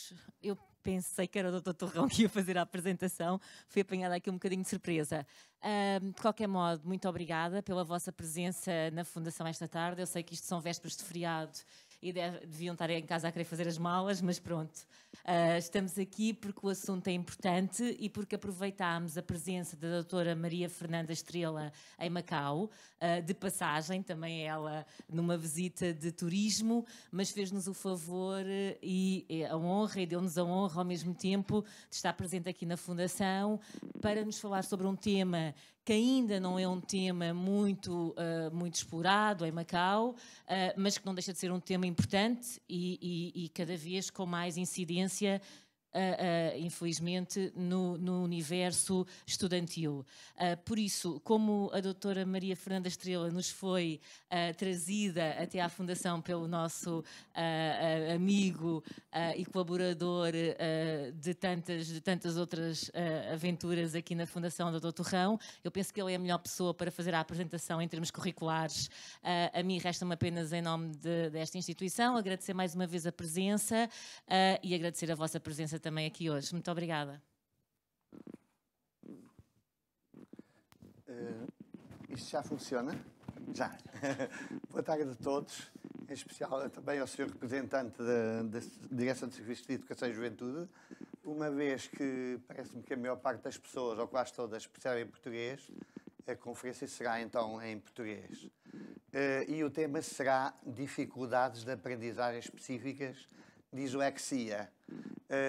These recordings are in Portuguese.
todos. Eu pensei que era o Dr. Torrão que ia fazer a apresentação, fui apanhada aqui um bocadinho de surpresa. De qualquer modo, muito obrigada pela vossa presença na Fundação esta tarde. Eu sei que isto são vésperas de feriado e deviam estar em casa a querer fazer as malas, mas pronto. Estamos aqui porque o assunto é importante e porque aproveitámos a presença da doutora Maria Fernanda Estrela em Macau, de passagem, também ela numa visita de turismo, mas fez-nos o favor e a honra, e deu-nos a honra ao mesmo tempo de estar presente aqui na Fundação para nos falar sobre um tema que ainda não é um tema muito explorado em Macau, mas que não deixa de ser um tema importante e cada vez com mais incidência, infelizmente, no universo estudantil. Por isso, como a doutora Maria Fernanda Estrela nos foi trazida até à Fundação pelo nosso amigo e colaborador de tantas outras aventuras aqui na Fundação do Dr. Torrão, eu penso que ele é a melhor pessoa para fazer a apresentação em termos curriculares. A mim resta-me apenas, em nome desta instituição, agradecer mais uma vez a presença e agradecer a vossa presença também aqui hoje. Muito obrigada. Isto já funciona? Já. Boa tarde a todos, em especial também ao Sr. Representante da Direção de Serviços de Educação e Juventude, uma vez que parece-me que a maior parte das pessoas, ou quase todas, percebem português, a conferência será então em português. E o tema será dificuldades de aprendizagem específicas, dislexia.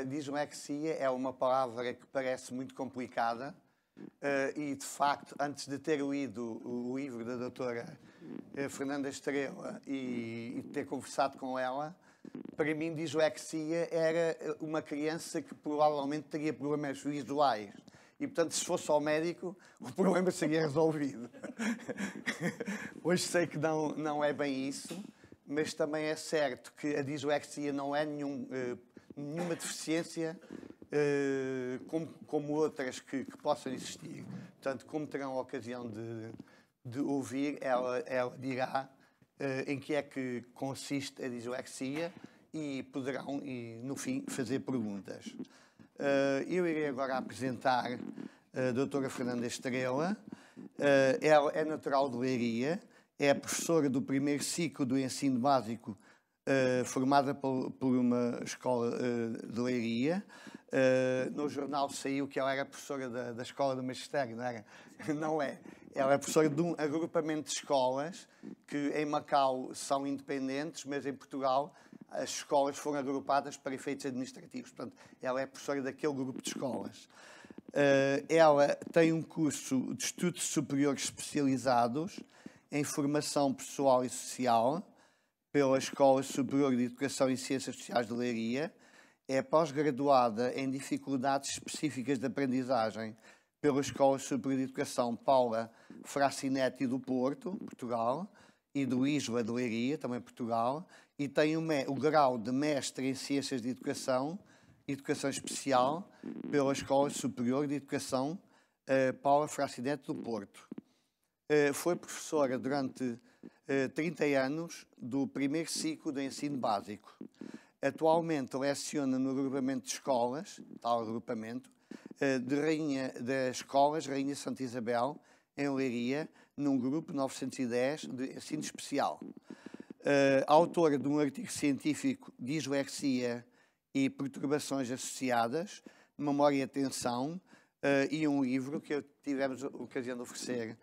Dislexia é uma palavra que parece muito complicada e, de facto, antes de ter lido o livro da doutora Fernanda Estrela e ter conversado com ela, para mim, dislexia era uma criança que provavelmente teria problemas visuais. E, portanto, se fosse ao médico, o problema seria resolvido. Hoje sei que não é bem isso, mas também é certo que a dislexia não é nenhuma deficiência como outras que possam existir. Portanto, como terão a ocasião de ouvir, ela dirá em que é que consiste a dislexia e poderão, no fim, fazer perguntas. Eu irei agora apresentar a doutora Fernanda Estrela. Ela é natural de Leiria, é professora do primeiro ciclo do ensino básico, formada por uma escola de Leiria. No jornal saiu que ela era professora da Escola do Magistério, não era? Não é. Ela é professora de um agrupamento de escolas que em Macau são independentes, mas em Portugal as escolas foram agrupadas para efeitos administrativos. Portanto, ela é professora daquele grupo de escolas. Ela tem um curso de estudos superiores especializados em formação pessoal e social pela Escola Superior de Educação e Ciências Sociais de Leiria. É pós-graduada em dificuldades específicas de aprendizagem pela Escola Superior de Educação Paula Frassinetti do Porto, Portugal, e do Isla de Leiria, também Portugal, e tem o grau de mestre em Ciências de Educação Especial pela Escola Superior de Educação Paula Frassinetti do Porto. Foi professora durante 30 anos do primeiro ciclo do ensino básico. Atualmente leciona no agrupamento de escolas, tal agrupamento, das escolas Rainha Santa Isabel, em Leiria, num grupo 910 de ensino especial. Autora de um artigo científico Dislexia e Perturbações Associadas, Memória e Atenção, e um livro que tivemos a ocasião de oferecer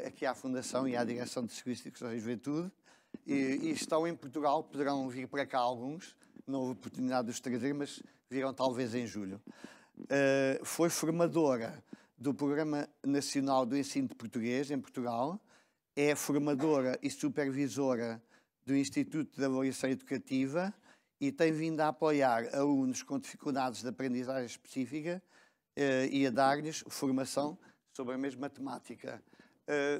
aqui à Fundação e à Direção de Serviços de Educação e Juventude, e estão em Portugal, poderão vir para cá alguns, não houve oportunidade de os trazer, mas virão talvez em julho. Foi formadora do Programa Nacional do Ensino de Português em Portugal, é formadora e supervisora do Instituto de Avaliação Educativa e tem vindo a apoiar alunos com dificuldades de aprendizagem específica e a dar-lhes formação sobre a mesma temática.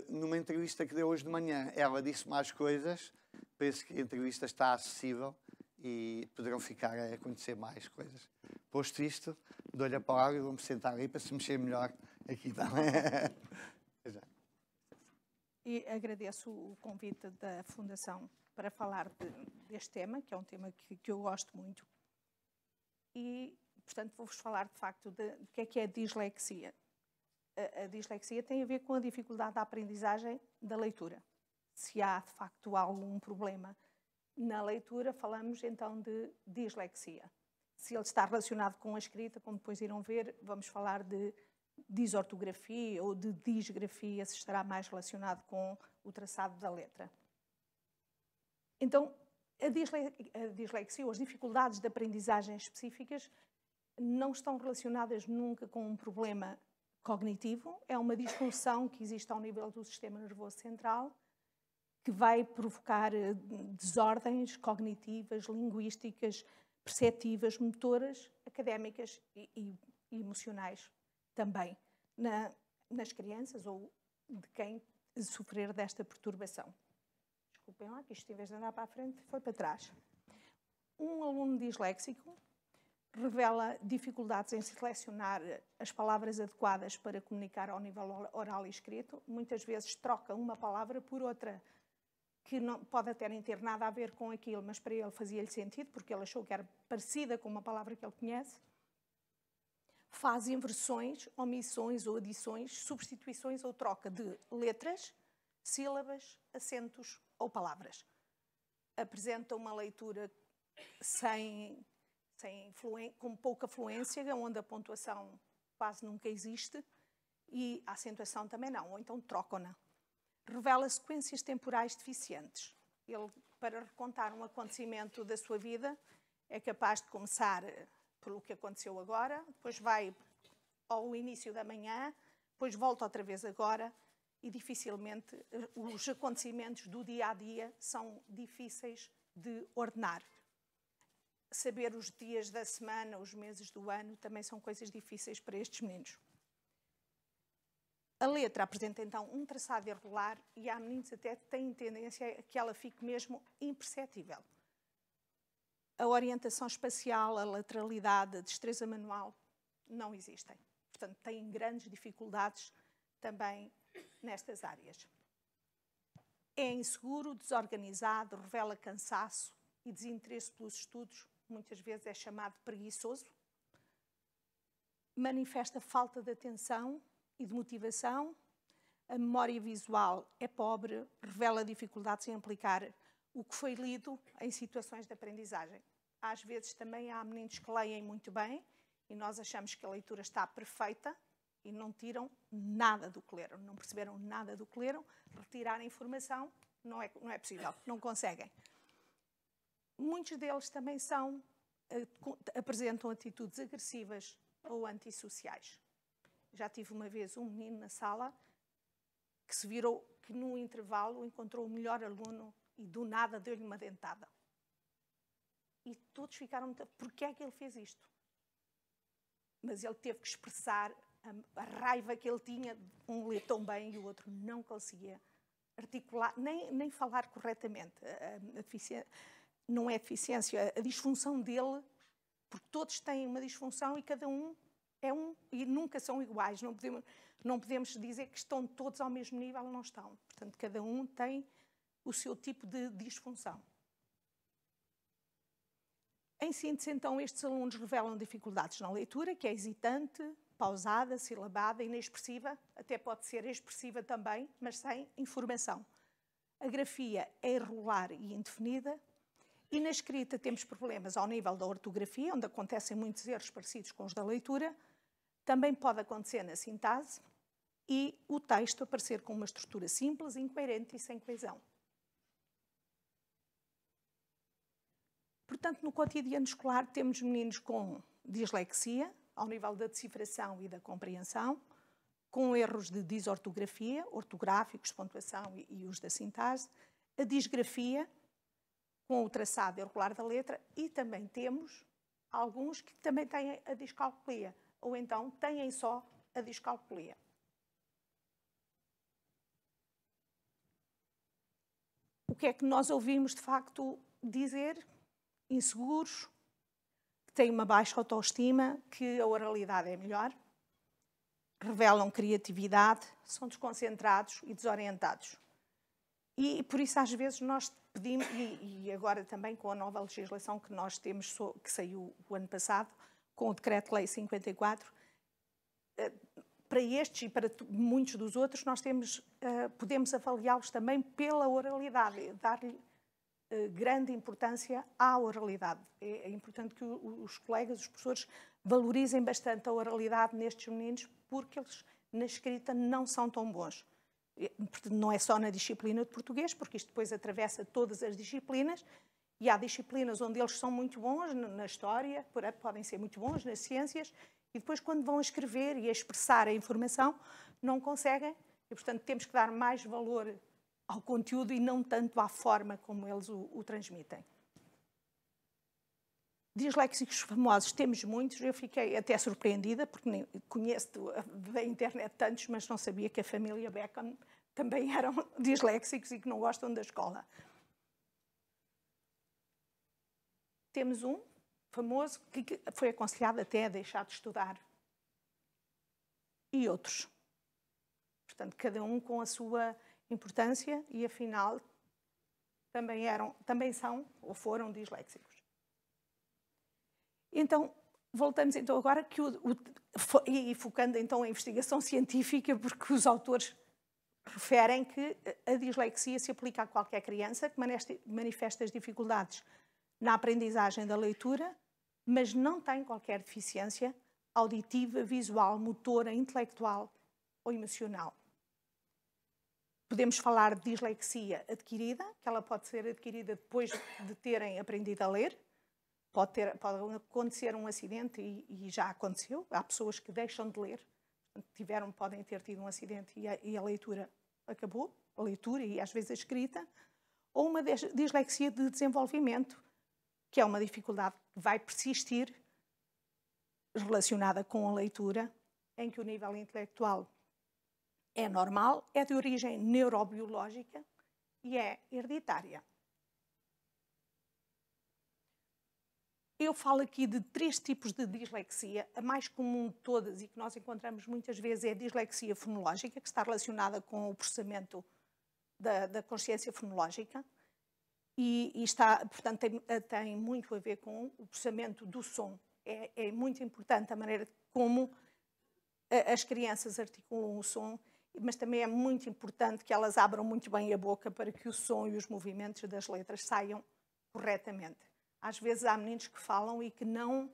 Numa entrevista que deu hoje de manhã, ela disse mais coisas, penso que a entrevista está acessível e poderão ficar a conhecer mais coisas. Posto isto, dou-lhe a palavra e vou-me sentar aí para se mexer melhor aqui também. E agradeço o convite da Fundação para falar deste tema, que é um tema que eu gosto muito. e, portanto, vou-vos falar, de facto, do que é a dislexia. A dislexia tem a ver com a dificuldade da aprendizagem da leitura. Se há, de facto, algum problema na leitura, falamos, então, de dislexia. Se ele está relacionado com a escrita, como depois irão ver, vamos falar de disortografia ou de disgrafia, se estará mais relacionado com o traçado da letra. Então, a dislexia ou as dificuldades de aprendizagem específicas não estão relacionadas nunca com um problema cognitivo, é uma disfunção que existe ao nível do sistema nervoso central, que vai provocar desordens cognitivas, linguísticas, perceptivas, motoras, académicas e emocionais também nas crianças ou de quem sofrer desta perturbação. Desculpem lá, que isto em vez de andar para a frente foi para trás. Um aluno disléxico revela dificuldades em selecionar as palavras adequadas para comunicar ao nível oral e escrito. Muitas vezes troca uma palavra por outra, que não pode até nem ter nada a ver com aquilo, mas para ele fazia-lhe sentido, porque ele achou que era parecida com uma palavra que ele conhece. Faz inversões, omissões ou adições, substituições ou troca de letras, sílabas, acentos ou palavras. Apresenta uma leitura com pouca fluência, onde a pontuação quase nunca existe e a acentuação também não, ou então trocam-na. Revela sequências temporais deficientes. Ele, para recontar um acontecimento da sua vida, é capaz de começar pelo que aconteceu agora, depois vai ao início da manhã, depois volta outra vez agora, e dificilmente os acontecimentos do dia-a-dia são difíceis de ordenar. Saber os dias da semana, os meses do ano, também são coisas difíceis para estes meninos. A letra apresenta, então, um traçado irregular e há meninos até que têm tendência a que ela fique mesmo imperceptível. A orientação espacial, a lateralidade, a destreza manual não existem. Portanto, têm grandes dificuldades também nestas áreas. É inseguro, desorganizado, revela cansaço e desinteresse pelos estudos, muitas vezes é chamado preguiçoso. Manifesta falta de atenção e de motivação. A memória visual é pobre, revela dificuldades em aplicar o que foi lido em situações de aprendizagem. Às vezes também há meninos que leem muito bem e nós achamos que a leitura está perfeita e não tiram nada do que leram, não perceberam nada do que leram, retirar a informação não é possível, não conseguem. Muitos deles também apresentam atitudes agressivas ou antissociais. Já tive uma vez um menino na sala que se virou que no intervalo encontrou o melhor aluno e do nada deu-lhe uma dentada. E todos ficaram muito... Porquê é que ele fez isto? Mas ele teve que expressar a raiva que ele tinha. Um ler tão bem e o outro não conseguia articular, nem falar corretamente. Não é deficiência, a disfunção dele, porque todos têm uma disfunção e cada um é um, e nunca são iguais. Não podemos dizer que estão todos ao mesmo nível, não estão. Portanto, cada um tem o seu tipo de disfunção. Em síntese, então, estes alunos revelam dificuldades na leitura, que é hesitante, pausada, silabada, inexpressiva, até pode ser expressiva também, mas sem informação. A grafia é irregular e indefinida, e na escrita temos problemas ao nível da ortografia, onde acontecem muitos erros parecidos com os da leitura, também pode acontecer na sintase, e o texto aparecer com uma estrutura simples, incoerente e sem coesão. Portanto, no cotidiano escolar temos meninos com dislexia, ao nível da decifração e da compreensão, com erros de disortografia, ortográficos, de pontuação e os da sintase, a disgrafia, com o traçado irregular da letra, e também temos alguns que também têm a discalculia, ou então têm só a discalculia. O que é que nós ouvimos, de facto, dizer? Inseguros, que têm uma baixa autoestima, que a oralidade é melhor, revelam criatividade, são desconcentrados e desorientados. E por isso, às vezes, nós pedimos, e agora também com a nova legislação que nós temos, que saiu o ano passado, com o Decreto-Lei 54, para estes e para muitos dos outros, nós podemos avaliá-los também pela oralidade, dar-lhe grande importância à oralidade. É importante que os colegas, os professores, valorizem bastante a oralidade nestes meninos, porque eles, na escrita, não são tão bons. Não é só na disciplina de português, porque isto depois atravessa todas as disciplinas, e há disciplinas onde eles são muito bons, na história, podem ser muito bons nas ciências, e depois quando vão a escrever e a expressar a informação, não conseguem, e portanto temos que dar mais valor ao conteúdo e não tanto à forma como eles o transmitem. Disléxicos famosos temos muitos, eu fiquei até surpreendida, porque nem conheço da internet tantos, mas não sabia que a família Bacon também eram disléxicos e que não gostam da escola. Temos um famoso que foi aconselhado até a deixar de estudar. E outros. Portanto, cada um com a sua importância e, afinal, também são ou foram disléxicos. Então, voltamos então agora e focando então a investigação científica, porque os autores referem que a dislexia se aplica a qualquer criança que manifesta as dificuldades na aprendizagem da leitura, mas não tem qualquer deficiência auditiva, visual, motora, intelectual ou emocional. Podemos falar de dislexia adquirida, que ela pode ser adquirida depois de terem aprendido a ler. Pode acontecer um acidente, e já aconteceu. Há pessoas que deixam de ler, podem ter tido um acidente e a leitura acabou, a leitura e às vezes a escrita. Ou uma dislexia de desenvolvimento, que é uma dificuldade que vai persistir relacionada com a leitura, em que o nível intelectual é normal, é de origem neurobiológica e é hereditária. Eu falo aqui de 3 tipos de dislexia. A mais comum de todas e que nós encontramos muitas vezes é a dislexia fonológica, que está relacionada com o processamento da consciência fonológica e portanto, tem muito a ver com o processamento do som. É muito importante a maneira como as crianças articulam o som, mas também é muito importante que elas abram muito bem a boca para que o som e os movimentos das letras saiam corretamente. Às vezes há meninos que falam e que não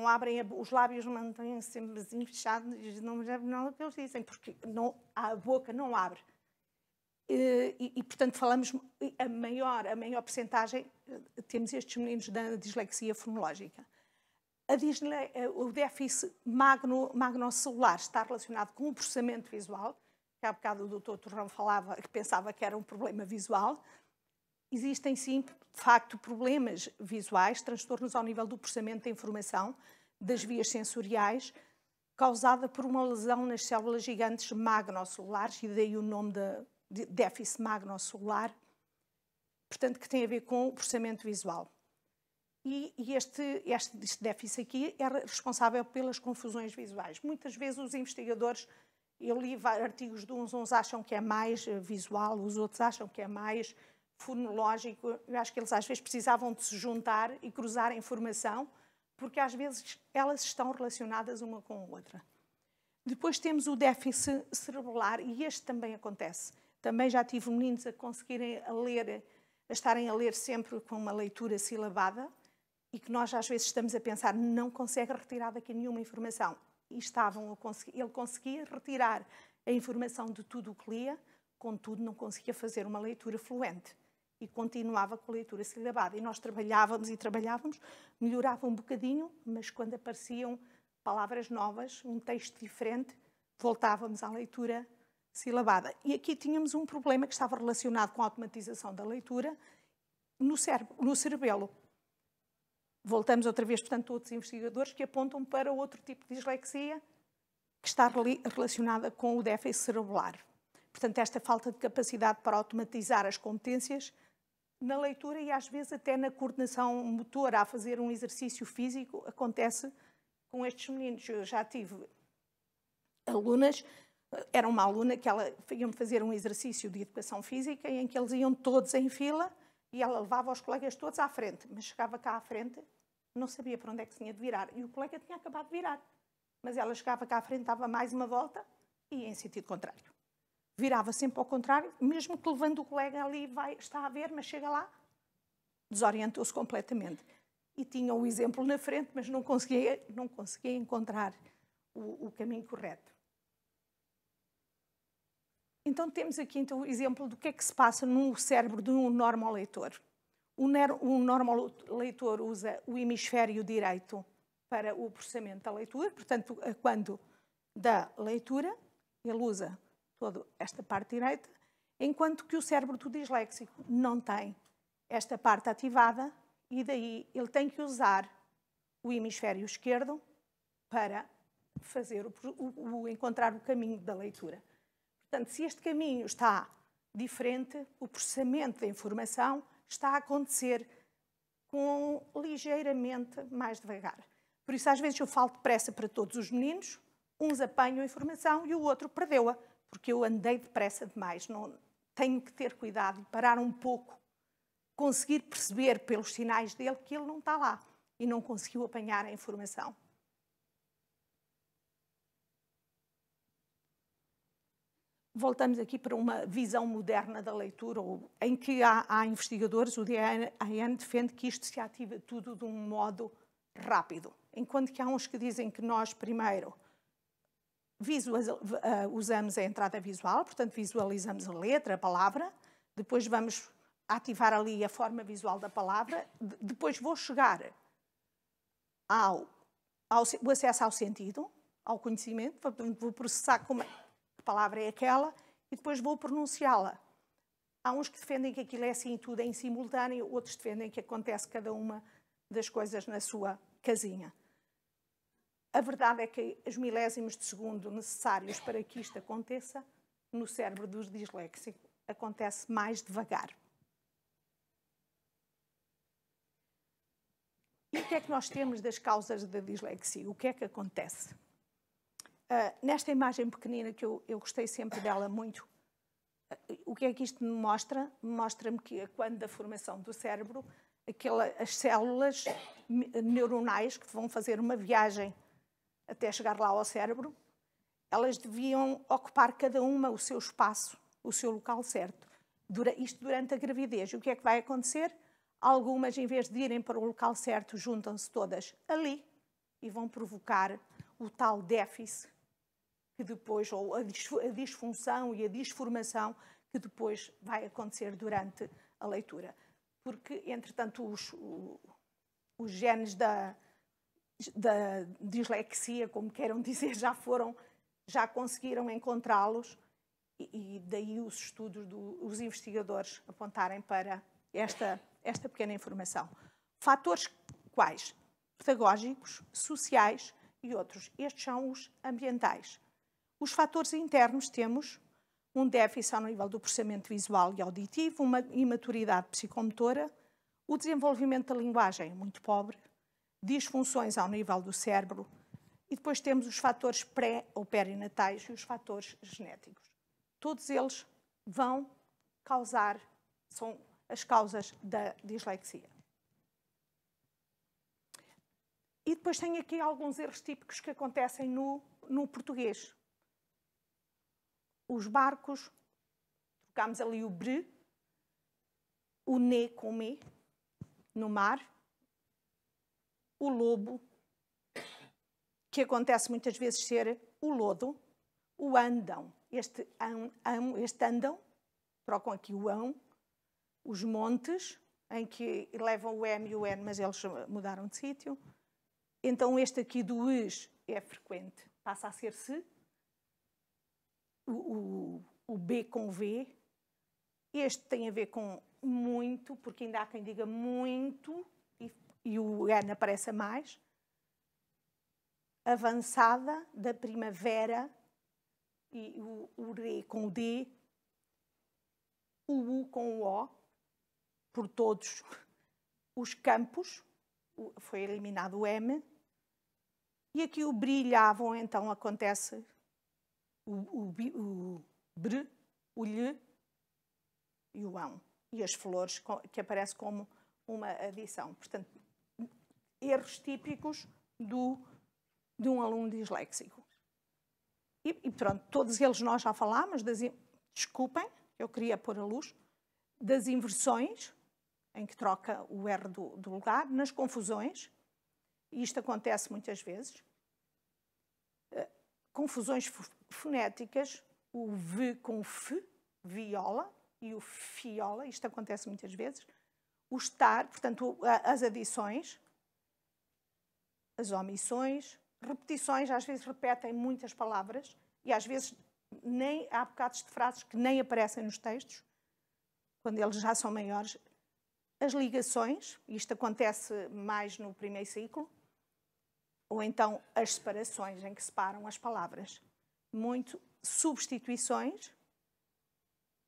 abrem, os lábios mantêm-se sempre assim fechados, não é o que eles dizem, porque a boca não abre. Portanto, falamos, a maior percentagem, temos estes meninos da dislexia fonológica. O déficit magnocelular está relacionado com o processamento visual, que há bocado o Dr. Torrão falava, que pensava que era um problema visual. Existem, sim, de facto, problemas visuais, transtornos ao nível do processamento da informação, das vias sensoriais, causada por uma lesão nas células gigantes magnocelulares, e daí o nome de déficit magnocelular, portanto, que tem a ver com o processamento visual. E este déficit aqui é responsável pelas confusões visuais. Muitas vezes os investigadores, eu li artigos de uns acham que é mais visual, os outros acham que é mais fonológico. Eu acho que eles às vezes precisavam de se juntar e cruzar a informação, porque às vezes elas estão relacionadas uma com a outra. Depois temos o déficit cerebelar, e este também acontece. Também já tive meninos a conseguirem a estarem a ler sempre com uma leitura silabada, e que nós às vezes estamos a pensar, não consegue retirar daqui nenhuma informação. E ele conseguia retirar a informação de tudo o que lia, contudo não conseguia fazer uma leitura fluente. E continuava com a leitura silabada. E nós trabalhávamos, melhorava um bocadinho, mas quando apareciam palavras novas, um texto diferente, voltávamos à leitura silabada. E aqui tínhamos um problema que estava relacionado com a automatização da leitura no cerebelo. Voltamos outra vez, portanto, a outros investigadores que apontam para outro tipo de dislexia que está relacionada com o déficit cerebelar. Portanto, esta falta de capacidade para automatizar as competências na leitura e às vezes até na coordenação motora, a fazer um exercício físico, acontece com estes meninos. Eu já tive alunas Era uma aluna que ela iam fazer um exercício de educação física em que eles iam todos em fila e ela levava os colegas todos à frente, mas chegava cá à frente, não sabia para onde é que tinha de virar e o colega tinha acabado de virar. Mas ela chegava cá à frente, dava mais uma volta e ia em sentido contrário. Virava sempre ao contrário, mesmo que levando o colega ali, está a ver, mas chega lá, desorientou-se completamente. E tinha o exemplo na frente, mas não conseguia encontrar o caminho correto. Então temos aqui então, o exemplo do que é que se passa no cérebro de um normoleitor. O normoleitor usa o hemisfério direito para o processamento da leitura, portanto, quando da leitura, ele usa toda esta parte direita, enquanto que o cérebro do disléxico não tem esta parte ativada e daí ele tem que usar o hemisfério esquerdo para fazer encontrar o caminho da leitura. Portanto, se este caminho está diferente, o processamento da informação está a acontecer ligeiramente mais devagar. Por isso, às vezes, eu falo depressa para todos os meninos, uns apanham a informação e o outro perdeu-a, porque eu andei depressa demais. Não, tenho que ter cuidado e parar um pouco, conseguir perceber pelos sinais dele que ele não está lá e não conseguiu apanhar a informação. Voltamos aqui para uma visão moderna da leitura, em que há investigadores, o DAN defende que isto se ativa tudo de um modo rápido, enquanto que há uns que dizem que nós primeiro usamos a entrada visual, portanto visualizamos a letra, a palavra, depois vamos ativar ali a forma visual da palavra, depois vou chegar o acesso ao sentido, ao conhecimento, vou processar como a palavra é aquela e depois vou pronunciá-la. Há uns que defendem que aquilo é assim tudo em simultâneo, outros defendem que acontece cada uma das coisas na sua casinha. A verdade é que os milésimos de segundo necessários para que isto aconteça, no cérebro dos disléxicos, acontece mais devagar. E o que é que nós temos das causas da dislexia? O que é que acontece? Nesta imagem pequenina, que eu gostei sempre dela muito, o que é que isto me mostra? Mostra-me que quando da formação do cérebro, as células neuronais que vão fazer uma viagem até chegar lá ao cérebro, elas deviam ocupar cada uma o seu espaço, o seu local certo. Isto durante a gravidez. E o que é que vai acontecer? Algumas, em vez de irem para o local certo, juntam-se todas ali e vão provocar o tal déficit que depois, ou a disfunção e a disformação que depois vai acontecer durante a leitura. Porque, entretanto, os genes da dislexia, como queiram dizer, já conseguiram encontrá-los e daí os estudos dos investigadores apontarem para esta pequena informação. Fatores quais? Pedagógicos, sociais e outros. Estes são os ambientais. Os fatores internos temos um déficit ao nível do processamento visual e auditivo, uma imaturidade psicomotora, o desenvolvimento da linguagem muito pobre, disfunções ao nível do cérebro e depois temos os fatores pré- ou perinatais e os fatores genéticos. Todos eles vão são as causas da dislexia. E depois tem aqui alguns erros típicos que acontecem no português. Os barcos, trocamos ali o bre, o ne com me, no mar, o lobo, que acontece muitas vezes ser o lodo, o andão, este andão, trocam aqui o ão, os montes, em que levam o M e o N, mas eles mudaram de sítio. Então este aqui do es é frequente, passa a ser se. O B com V. Este tem a ver com muito, porque ainda há quem diga muito, e o N aparece a mais. Avançada, da primavera, e o R com o D. O U com o O, por todos os campos, foi eliminado o M. E aqui o brilhavam, então acontece o br, o lhe e o ão. E as flores, que aparece como uma adição. Portanto, erros típicos de um aluno disléxico. E pronto, todos eles nós já falámos. Desculpem, eu queria pôr a luz. Das inversões, em que troca o R do lugar, nas confusões, e isto acontece muitas vezes. Confusões fonéticas, o V com o F, viola, e o fiola, isto acontece muitas vezes. O estar, portanto, as adições, as omissões, repetições, às vezes repetem muitas palavras, e às vezes há bocados de frases que nem aparecem nos textos, quando eles já são maiores. As ligações, isto acontece mais no primeiro ciclo, ou então as separações, em que separam as palavras. Muito substituições.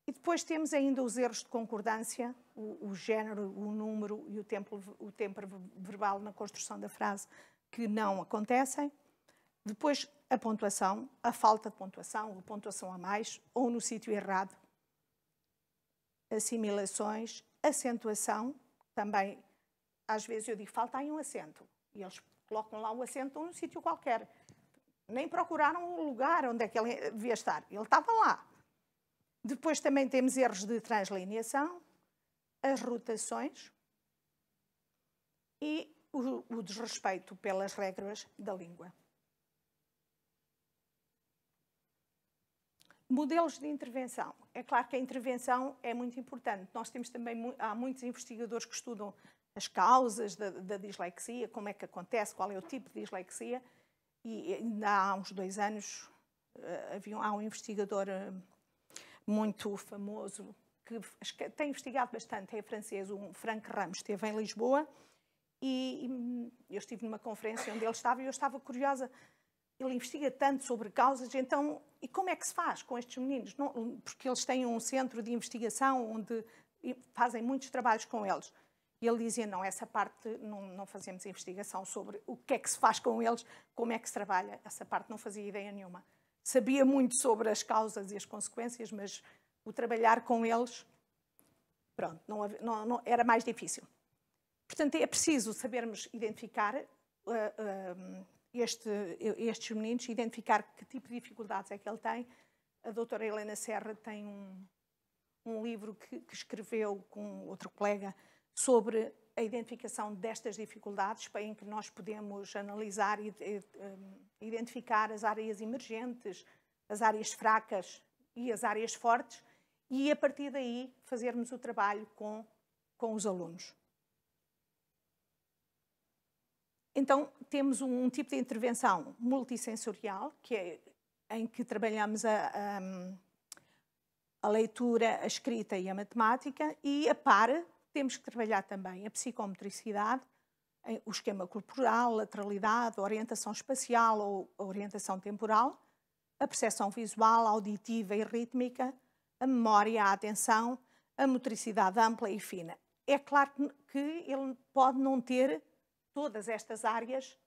E depois temos ainda os erros de concordância, o género, o número e o tempo verbal na construção da frase, que não acontecem. Depois a pontuação, a falta de pontuação, a pontuação a mais, ou no sítio errado. Assimilações, acentuação, também, às vezes eu digo, falta aí um acento. E eles colocam lá o acento num sítio qualquer. Nem procuraram o lugar onde é que ele devia estar. Ele estava lá. Depois também temos erros de translineação, as rotações e o desrespeito pelas regras da língua. Modelos de intervenção. É claro que a intervenção é muito importante. Nós temos também, há muitos investigadores que estudam as causas da dislexia, como é que acontece, qual é o tipo de dislexia. E ainda há uns 2 anos há um investigador muito famoso que tem investigado bastante, é francês, o Franck Ramos, esteve em Lisboa e eu estive numa conferência onde ele estava e eu estava curiosa. Ele investiga tanto sobre causas, então, e como é que se faz com estes meninos? Não, porque eles têm um centro de investigação onde fazem muitos trabalhos com eles. E ele dizia, não, essa parte não fazemos investigação sobre o que é que se faz com eles, como é que se trabalha. Essa parte não fazia ideia nenhuma. Sabia muito sobre as causas e as consequências, mas o trabalhar com eles, pronto, não era mais difícil. Portanto, é preciso sabermos identificar estes meninos, identificar que tipo de dificuldades é que ele tem. A doutora Helena Serra tem um livro que escreveu com outro colega sobre a identificação destas dificuldades, em que nós podemos analisar e identificar as áreas emergentes, as áreas fracas e as áreas fortes, e a partir daí fazermos o trabalho com os alunos. Então, temos um tipo de intervenção multissensorial, que é em que trabalhamos a leitura, a escrita e a matemática, e a par temos que trabalhar também a psicomotricidade, o esquema corporal, lateralidade, a orientação espacial ou a orientação temporal, a percepção visual, auditiva e rítmica, a memória, a atenção, a motricidade ampla e fina. É claro que ele pode não ter todas estas áreas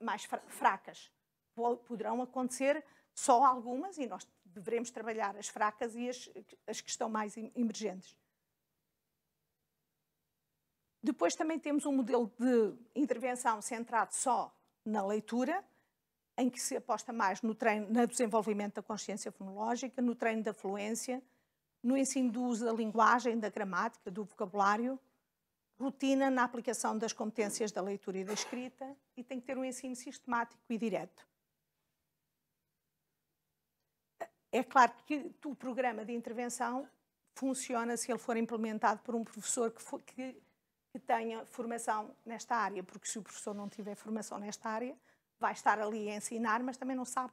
mais fracas. Poderão acontecer só algumas e nós devemos trabalhar as fracas e as que estão mais emergentes. Depois também temos um modelo de intervenção centrado só na leitura, em que se aposta mais no desenvolvimento da consciência fonológica, no treino da fluência, no ensino do uso da linguagem, da gramática, do vocabulário, rotina na aplicação das competências da leitura e da escrita, e tem que ter um ensino sistemático e direto. É claro que o programa de intervenção funciona se ele for implementado por um professor que tenha formação nesta área, porque se o professor não tiver formação nesta área, vai estar ali a ensinar, mas também não sabe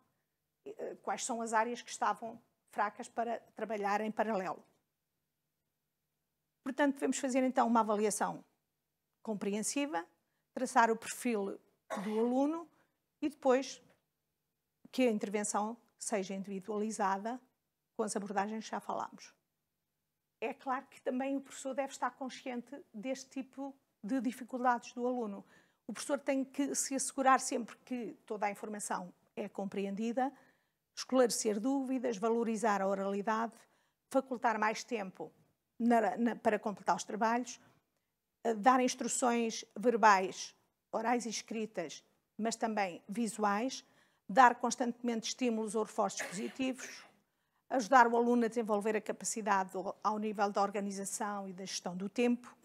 quais são as áreas que estavam fracas para trabalhar em paralelo. Portanto, devemos fazer então uma avaliação compreensiva, traçar o perfil do aluno e depois que a intervenção seja individualizada com as abordagens que já falámos. É claro que também o professor deve estar consciente deste tipo de dificuldades do aluno. O professor tem que se assegurar sempre que toda a informação é compreendida, esclarecer dúvidas, valorizar a oralidade, facultar mais tempo para completar os trabalhos, dar instruções verbais, orais e escritas, mas também visuais, dar constantemente estímulos ou reforços positivos, ajudar o aluno a desenvolver a capacidade ao nível da organização e da gestão do tempo,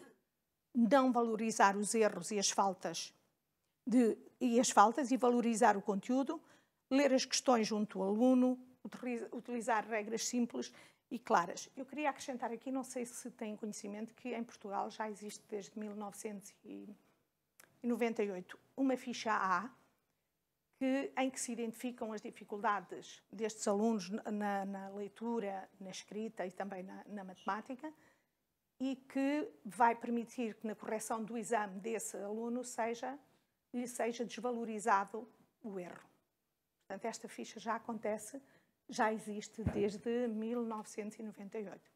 não valorizar os erros e as faltas e valorizar o conteúdo, ler as questões junto ao aluno, utilizar regras simples e claras. Eu queria acrescentar aqui, não sei se têm conhecimento, que em Portugal já existe desde 1998 uma ficha A, em que se identificam as dificuldades destes alunos na leitura, na escrita e também na matemática, e que vai permitir que na correção do exame desse aluno lhe seja desvalorizado o erro. Portanto, esta ficha já acontece, já existe desde 1998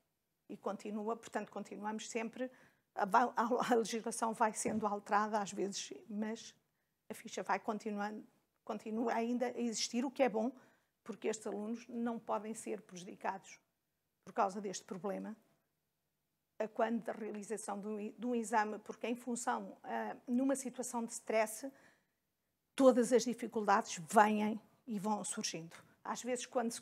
e continua, portanto, continuamos sempre, a legislação vai sendo alterada às vezes, mas a ficha vai continua ainda a existir, o que é bom, porque estes alunos não podem ser prejudicados por causa deste problema quando da realização de um exame, porque em função, numa situação de stress, todas as dificuldades vêm e vão surgindo. Às vezes, quando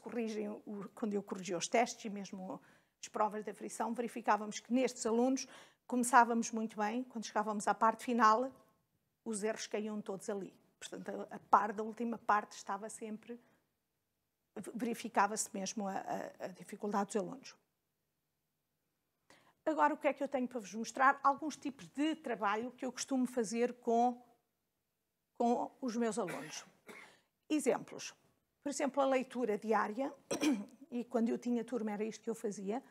eu corrigia os testes e mesmo as provas de aferição, verificávamos que nestes alunos começávamos muito bem, quando chegávamos à parte final, os erros caíam todos ali. Portanto, da última parte estava sempre, verificava-se mesmo a dificuldade dos alunos. Agora, o que é que eu tenho para vos mostrar? Alguns tipos de trabalho que eu costumo fazer com os meus alunos. Exemplos. Por exemplo, a leitura diária, e quando eu tinha turma era isto que eu fazia,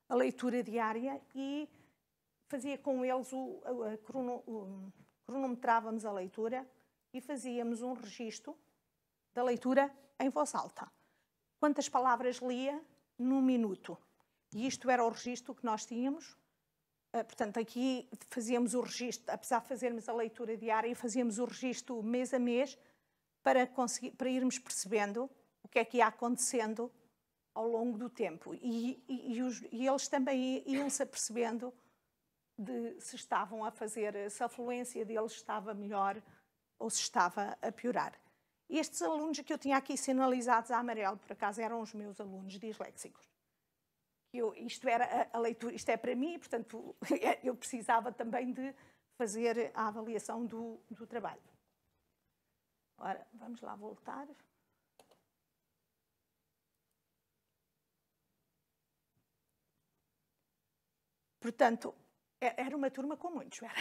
a leitura diária, e fazia com eles, cronometrávamos a leitura e fazíamos um registro da leitura em voz alta. Quantas palavras lia num minuto? E isto era o registro que nós tínhamos. Portanto, aqui fazíamos o registro, apesar de fazermos a leitura diária, fazíamos o registro mês a mês para irmos percebendo o que é que ia acontecendo ao longo do tempo. E eles também iam-se apercebendo de se estavam a fazer, se a fluência deles estava melhor ou se estava a piorar. Estes alunos que eu tinha aqui sinalizados a amarelo, por acaso, eram os meus alunos disléxicos. Isto era a leitura, isto é para mim, portanto, eu precisava também de fazer a avaliação do trabalho. Ora, vamos lá voltar. Portanto, era uma turma com muitos, era.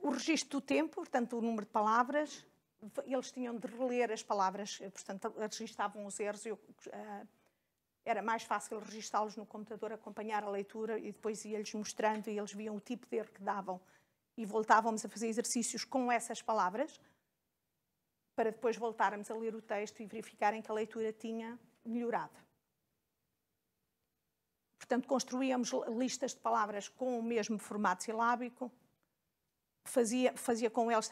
O registro do tempo, portanto, o número de palavras, eles tinham de reler as palavras, portanto, registavam os erros. Era mais fácil registá-los no computador, acompanhar a leitura e depois ia-lhes mostrando e eles viam o tipo de erro que davam e voltávamos a fazer exercícios com essas palavras para depois voltarmos a ler o texto e verificarem que a leitura tinha melhorado. Portanto, construíamos listas de palavras com o mesmo formato silábico, fazia com eles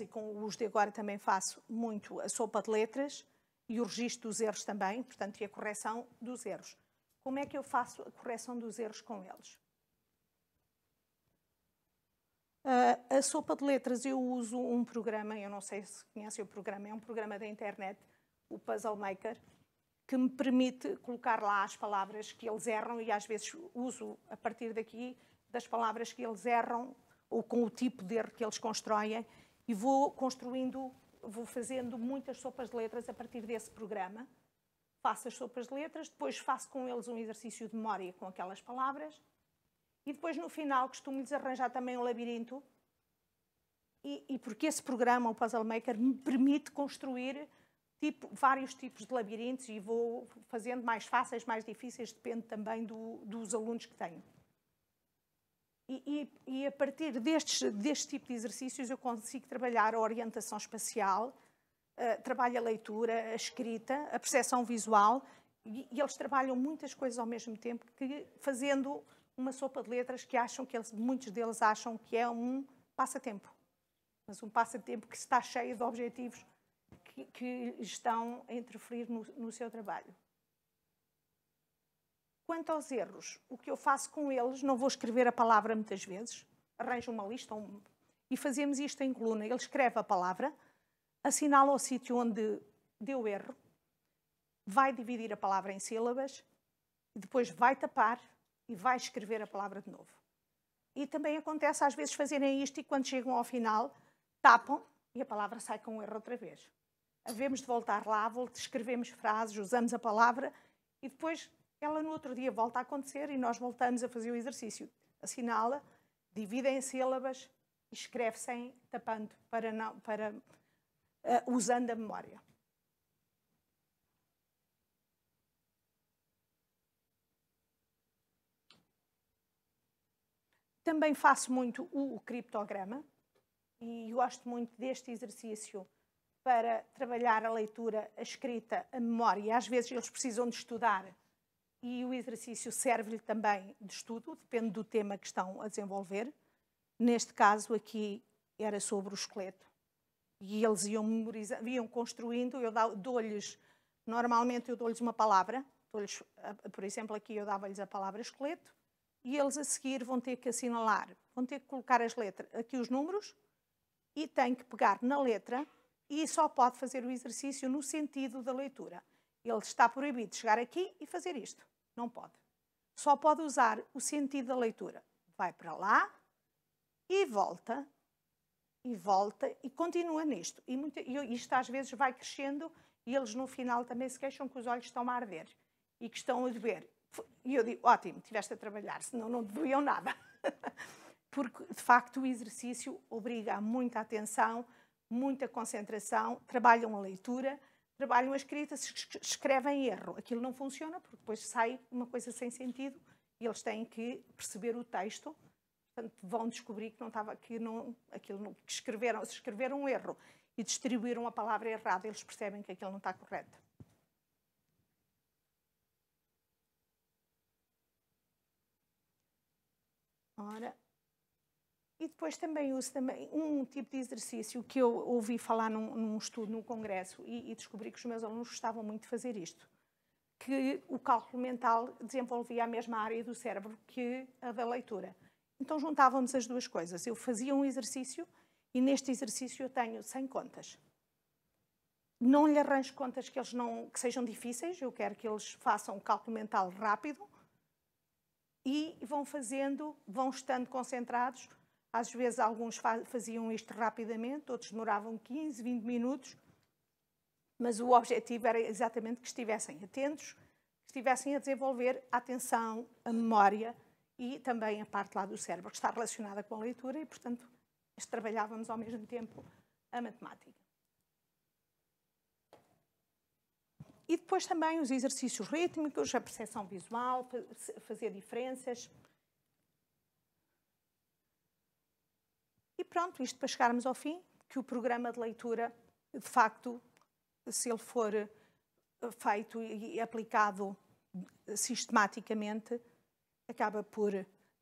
e com os de agora também faço muito a sopa de letras, e o registro dos erros também, portanto, e a correção dos erros. Como é que eu faço a correção dos erros com eles? A sopa de letras, eu uso um programa, eu não sei se conhecem o programa, é um programa da internet, o Puzzle Maker, que me permite colocar lá as palavras que eles erram e às vezes uso a partir daqui das palavras que eles erram ou com o tipo de erro que eles constroem e vou fazendo muitas sopas de letras a partir desse programa. Faço as sopas de letras, depois faço com eles um exercício de memória com aquelas palavras e depois no final costumo-lhes arranjar também um labirinto e porque esse programa, o Puzzle Maker, me permite construir vários tipos de labirintos e vou fazendo mais fáceis, mais difíceis, depende também dos alunos que tenho. E a partir deste tipo de exercícios eu consigo trabalhar a orientação espacial, trabalho a leitura, a escrita, a percepção visual e eles trabalham muitas coisas ao mesmo tempo, fazendo uma sopa de letras que muitos deles acham que é um passatempo. Mas um passatempo que está cheio de objetivos que estão a interferir no seu trabalho. Quanto aos erros, o que eu faço com eles, não vou escrever a palavra muitas vezes, arranjo uma lista e fazemos isto em coluna. Ele escreve a palavra, assinala o sítio onde deu erro, vai dividir a palavra em sílabas, e depois vai tapar e vai escrever a palavra de novo. E também acontece às vezes fazerem isto e quando chegam ao final, tapam e a palavra sai com um erro outra vez. Havemos de voltar lá, escrevemos frases, usamos a palavra e depois ela no outro dia volta a acontecer e nós voltamos a fazer o exercício. Assinala, divide em sílabas e escreve sem tapando, usando a memória. Também faço muito o criptograma e gosto muito deste exercício para trabalhar a leitura, a escrita, a memória. Às vezes eles precisam de estudar e o exercício serve-lhe também de estudo, depende do tema que estão a desenvolver. Neste caso aqui era sobre o esqueleto e eles iam memorizando, iam construindo, normalmente eu dou-lhes uma palavra, por exemplo aqui eu dava-lhes a palavra esqueleto, e eles a seguir vão ter que assinalar, vão ter que colocar as letras, aqui os números, e têm que pegar na letra e só pode fazer o exercício no sentido da leitura. Ele está proibido de chegar aqui e fazer isto. Não pode. Só pode usar o sentido da leitura. Vai para lá e volta e continua nisto. E isto às vezes vai crescendo e eles no final também se queixam que os olhos estão a arder e que estão a doer. E eu digo, ótimo, estiveste a trabalhar, senão não te doíam nada. Porque, de facto, o exercício obriga a muita atenção, muita concentração, trabalham a leitura, trabalham a escrita, escrevem erro. Aquilo não funciona, porque depois sai uma coisa sem sentido e eles têm que perceber o texto. Portanto, vão descobrir que não estava, se escreveram um erro e distribuíram a palavra errada, eles percebem que aquilo não está correto. Ora, e depois também uso um tipo de exercício que eu ouvi falar num estudo, num congresso, e descobri que os meus alunos gostavam muito de fazer isto, que o cálculo mental desenvolvia a mesma área do cérebro que a da leitura. Então juntávamos as duas coisas. Eu fazia um exercício e neste exercício eu tenho 100 contas. Não lhe arranjo contas que sejam difíceis, eu quero que eles façam um cálculo mental rápido, e vão estando concentrados. Às vezes alguns faziam isto rapidamente, outros demoravam 15, 20 minutos, mas o objetivo era exatamente que estivessem atentos, que estivessem a desenvolver a atenção, a memória e também a parte lá do cérebro, que está relacionada com a leitura e, portanto, trabalhávamos ao mesmo tempo a matemática. E depois também os exercícios rítmicos, a percepção visual, fazer diferenças. E pronto, isto para chegarmos ao fim, que o programa de leitura, de facto, se ele for feito e aplicado sistematicamente, acaba por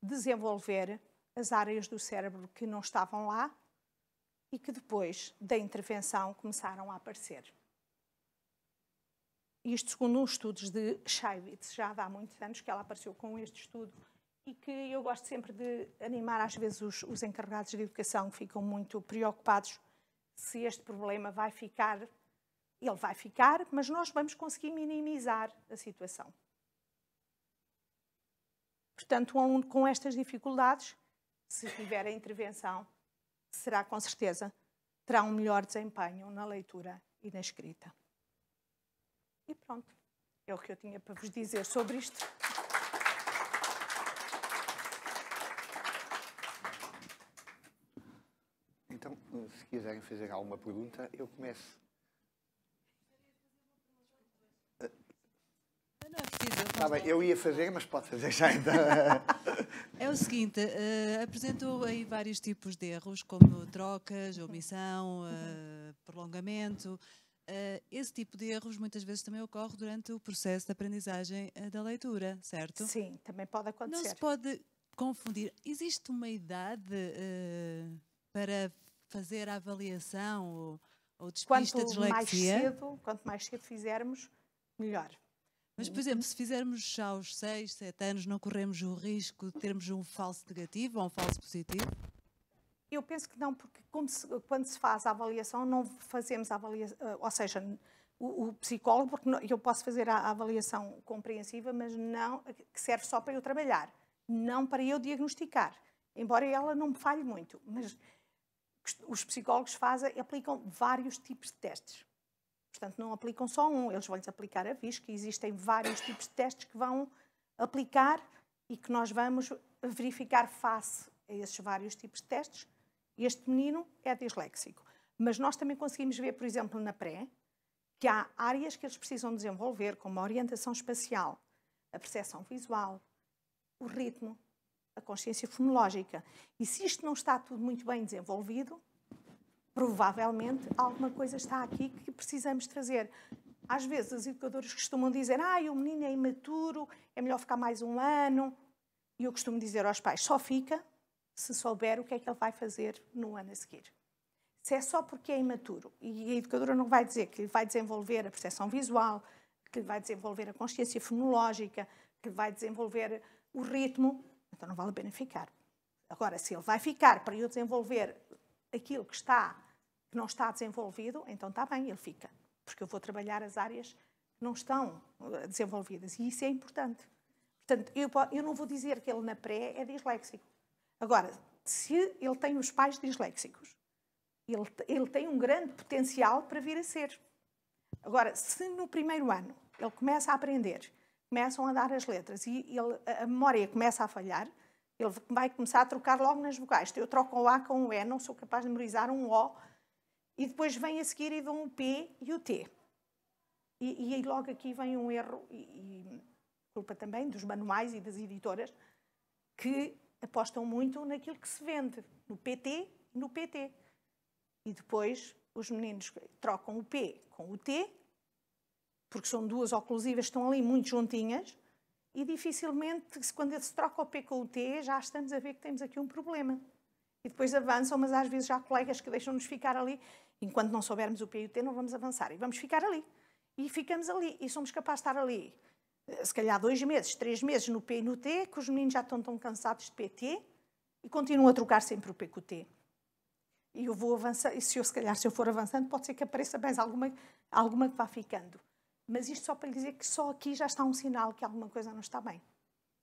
desenvolver as áreas do cérebro que não estavam lá e que depois da intervenção começaram a aparecer. Isto segundo uns estudos de Scheibitz, já há muitos anos que ela apareceu com este estudo e que eu gosto sempre de animar, às vezes os encarregados de educação ficam muito preocupados se este problema vai ficar. Ele vai ficar, mas nós vamos conseguir minimizar a situação. Portanto, um aluno com estas dificuldades, se tiver a intervenção, será com certeza, terá um melhor desempenho na leitura e na escrita. E pronto, é o que eu tinha para vos dizer sobre isto. Então, se quiserem fazer alguma pergunta, eu começo. Não é preciso. Tá bem, eu ia fazer, mas pode fazer já então. É o seguinte, apresentou aí vários tipos de erros, como trocas, omissão, prolongamento. Esse tipo de erros muitas vezes também ocorre durante o processo de aprendizagem da leitura, certo? Sim, também pode acontecer. Não se pode confundir. Existe uma idade para fazer a avaliação Ou despista, dislexia. Quanto mais cedo fizermos, melhor. Mas, por exemplo, se fizermos aos 6, 7 anos, não corremos o risco de termos um falso negativo ou um falso positivo? Eu penso que não, porque quando se faz a avaliação, não fazemos a avaliação, ou seja, o psicólogo, porque eu posso fazer a avaliação compreensiva, mas não, que serve só para eu trabalhar, não para eu diagnosticar, embora ela não me falhe muito, mas os psicólogos aplicam vários tipos de testes. Portanto, não aplicam só um, eles vão-lhes aplicar a VISC, existem vários tipos de testes que vão aplicar e que nós vamos verificar face a esses vários tipos de testes. Este menino é disléxico. Mas nós também conseguimos ver, por exemplo, na pré, que há áreas que eles precisam desenvolver, como a orientação espacial, a percepção visual, o ritmo, a consciência fonológica. E se isto não está tudo muito bem desenvolvido, provavelmente alguma coisa está aqui que precisamos trazer. Às vezes, os educadores costumam dizer: o menino é imaturo, é melhor ficar mais um ano. E eu costumo dizer aos pais: só fica se souber o que é que ele vai fazer no ano a seguir. Se é só porque é imaturo, e a educadora não vai dizer que vai desenvolver a percepção visual, que vai desenvolver a consciência fonológica, que vai desenvolver o ritmo, então não vale a pena ficar. Agora, se ele vai ficar para eu desenvolver aquilo que não está desenvolvido, então está bem, ele fica. Porque eu vou trabalhar as áreas que não estão desenvolvidas. E isso é importante. Portanto, eu não vou dizer que ele na pré é disléxico. Agora, se ele tem os pais disléxicos, ele tem um grande potencial para vir a ser. Agora, se no primeiro ano ele começa a aprender, começam a dar as letras e a memória começa a falhar, ele vai começar a trocar logo nas vogais. Eu troco o A com o E, não sou capaz de memorizar um O, e depois vem a seguir e dou um P e o T. E aí logo aqui vem um erro, e culpa também dos manuais e das editoras, que apostam muito naquilo que se vende, no PT e no PT. E depois os meninos trocam o P com o T, porque são duas oclusivas que estão ali muito juntinhas, e dificilmente, quando se troca o P com o T, já estamos a ver que temos aqui um problema. E depois avançam, mas às vezes já há colegas que deixam-nos ficar ali. Enquanto não soubermos o P e o T, não vamos avançar. E vamos ficar ali. E ficamos ali. E somos capazes de estar ali, se calhar 2 meses, 3 meses no P e no T, que os meninos já estão tão cansados de PT, e continuam a trocar sempre o P com o T. E eu vou avançar, e se eu for avançando, pode ser que apareça mais alguma que vá ficando. Mas isto só para lhe dizer que só aqui já está um sinal que alguma coisa não está bem.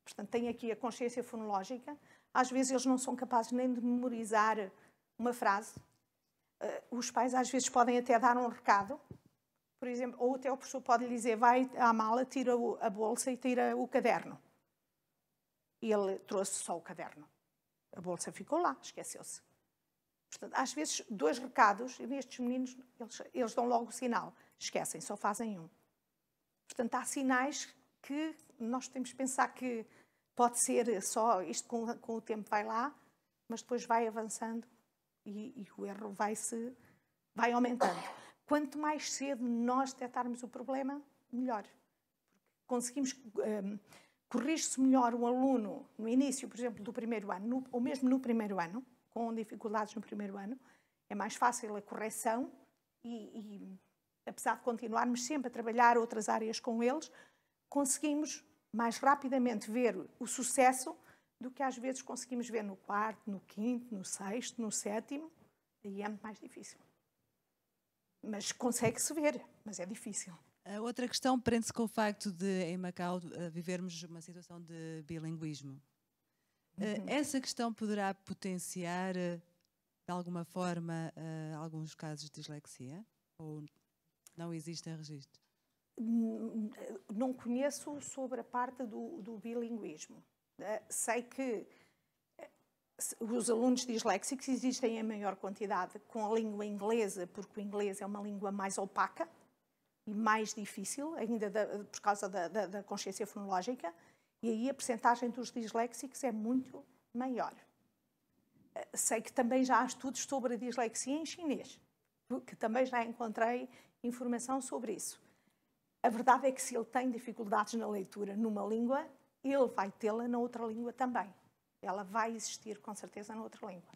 Portanto, tem aqui a consciência fonológica. Às vezes eles não são capazes nem de memorizar uma frase. Os pais às vezes podem até dar um recado, por exemplo, ou até o professor pode lhe dizer: vai à mala, tira a bolsa e tira o caderno. E ele trouxe só o caderno. A bolsa ficou lá, esqueceu-se. Portanto, às vezes, 2 recados, e nestes meninos, eles dão logo o sinal. Esquecem, só fazem um. Portanto, há sinais que nós temos que pensar que pode ser só isto com o tempo vai lá, mas depois vai avançando e o erro vai aumentando. Quanto mais cedo nós detectarmos o problema, melhor. Conseguimos corrigir-se melhor o aluno no início, por exemplo, do primeiro ano, ou mesmo no primeiro ano, com dificuldades no primeiro ano, é mais fácil a correção e apesar de continuarmos sempre a trabalhar outras áreas com eles, conseguimos mais rapidamente ver o sucesso do que às vezes conseguimos ver no 4º, no 5º, no 6º, no 7º, aí é muito mais difícil. Mas consegue-se ver, mas é difícil. A outra questão prende-se com o facto de, em Macau, vivermos uma situação de bilinguismo. Essa questão poderá potenciar, de alguma forma, alguns casos de dislexia? Ou não existem registros? Não conheço sobre a parte do bilinguismo. Sei que os alunos disléxicos existem em maior quantidade com a língua inglesa, porque o inglês é uma língua mais opaca e mais difícil, ainda por causa da consciência fonológica, e aí a percentagem dos disléxicos é muito maior. Sei que também já há estudos sobre a dislexia em chinês, que também já encontrei informação sobre isso. A verdade é que se ele tem dificuldades na leitura numa língua, ele vai tê-la na outra língua também. Ela vai existir com certeza na outra língua.